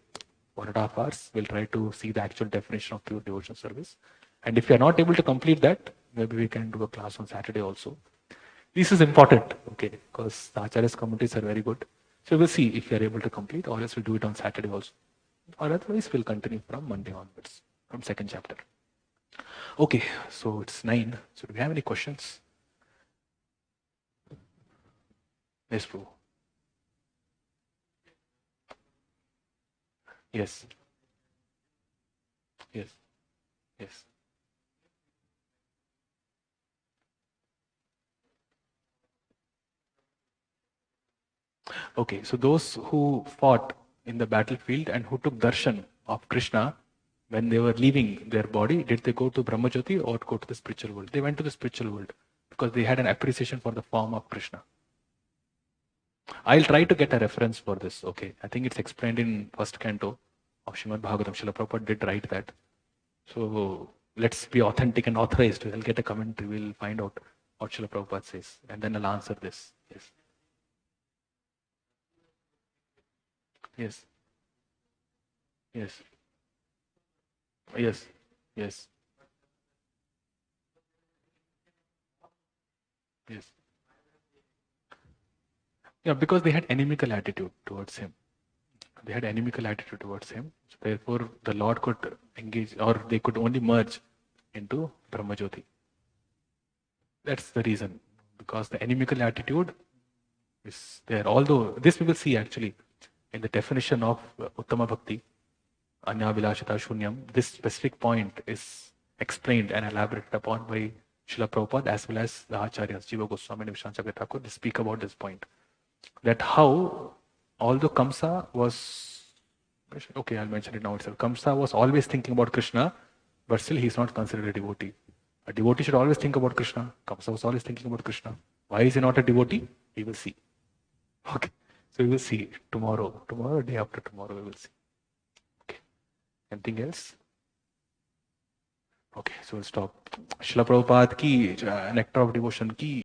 1.5 hours, we'll try to see the actual definition of pure devotional service. And if you're not able to complete that, maybe we can do a class on Saturday also. This is important, okay, because the Acharya's commentaries are very good. So we'll see if you're able to complete, or else we'll do it on Saturday also. Or otherwise, we'll continue from Monday onwards, from second chapter. Okay, so it's 9. So do we have any questions? Yes, Prabhu. Yes. Yes. Yes. Okay, so those who fought in the battlefield and who took darshan of Krishna when they were leaving their body, did they go to Brahmajyoti or go to the spiritual world? They went to the spiritual world because they had an appreciation for the form of Krishna. I'll try to get a reference for this. Okay, I think it's explained in first canto of Srimad Bhagavatam. Srila Prabhupada did write that. So let's be authentic and authorized. I'll get a commentary. We'll find out what Srila Prabhupada says, and then I'll answer this. Yes. Yes. Yes. Yes. Yes. Yes. Yeah, because they had inimical attitude towards him. They had inimical attitude towards him. So therefore, the Lord could engage, or they could only merge into Brahmajyoti. That's the reason. Because the inimical attitude is there. Although this we will see actually in the definition of Uttama Bhakti, Anya Vilashita Shunyam, this specific point is explained and elaborated upon by Srila Prabhupada as well as the Acharyas, Jiva Goswami and Vishwanath Chakravarti Thakur. They speak about this point. That how, although Kamsa was, okay, I'll mention it now itself. Kamsa was always thinking about Krishna, but still he's not considered a devotee. A devotee should always think about Krishna. Kamsa was always thinking about Krishna. Why is he not a devotee? We will see. Okay. So we will see tomorrow. Tomorrow, day after tomorrow, we will see. Okay. Anything else? Okay, so we'll stop. Srila Prabhupada ki Nectar of Devotion ki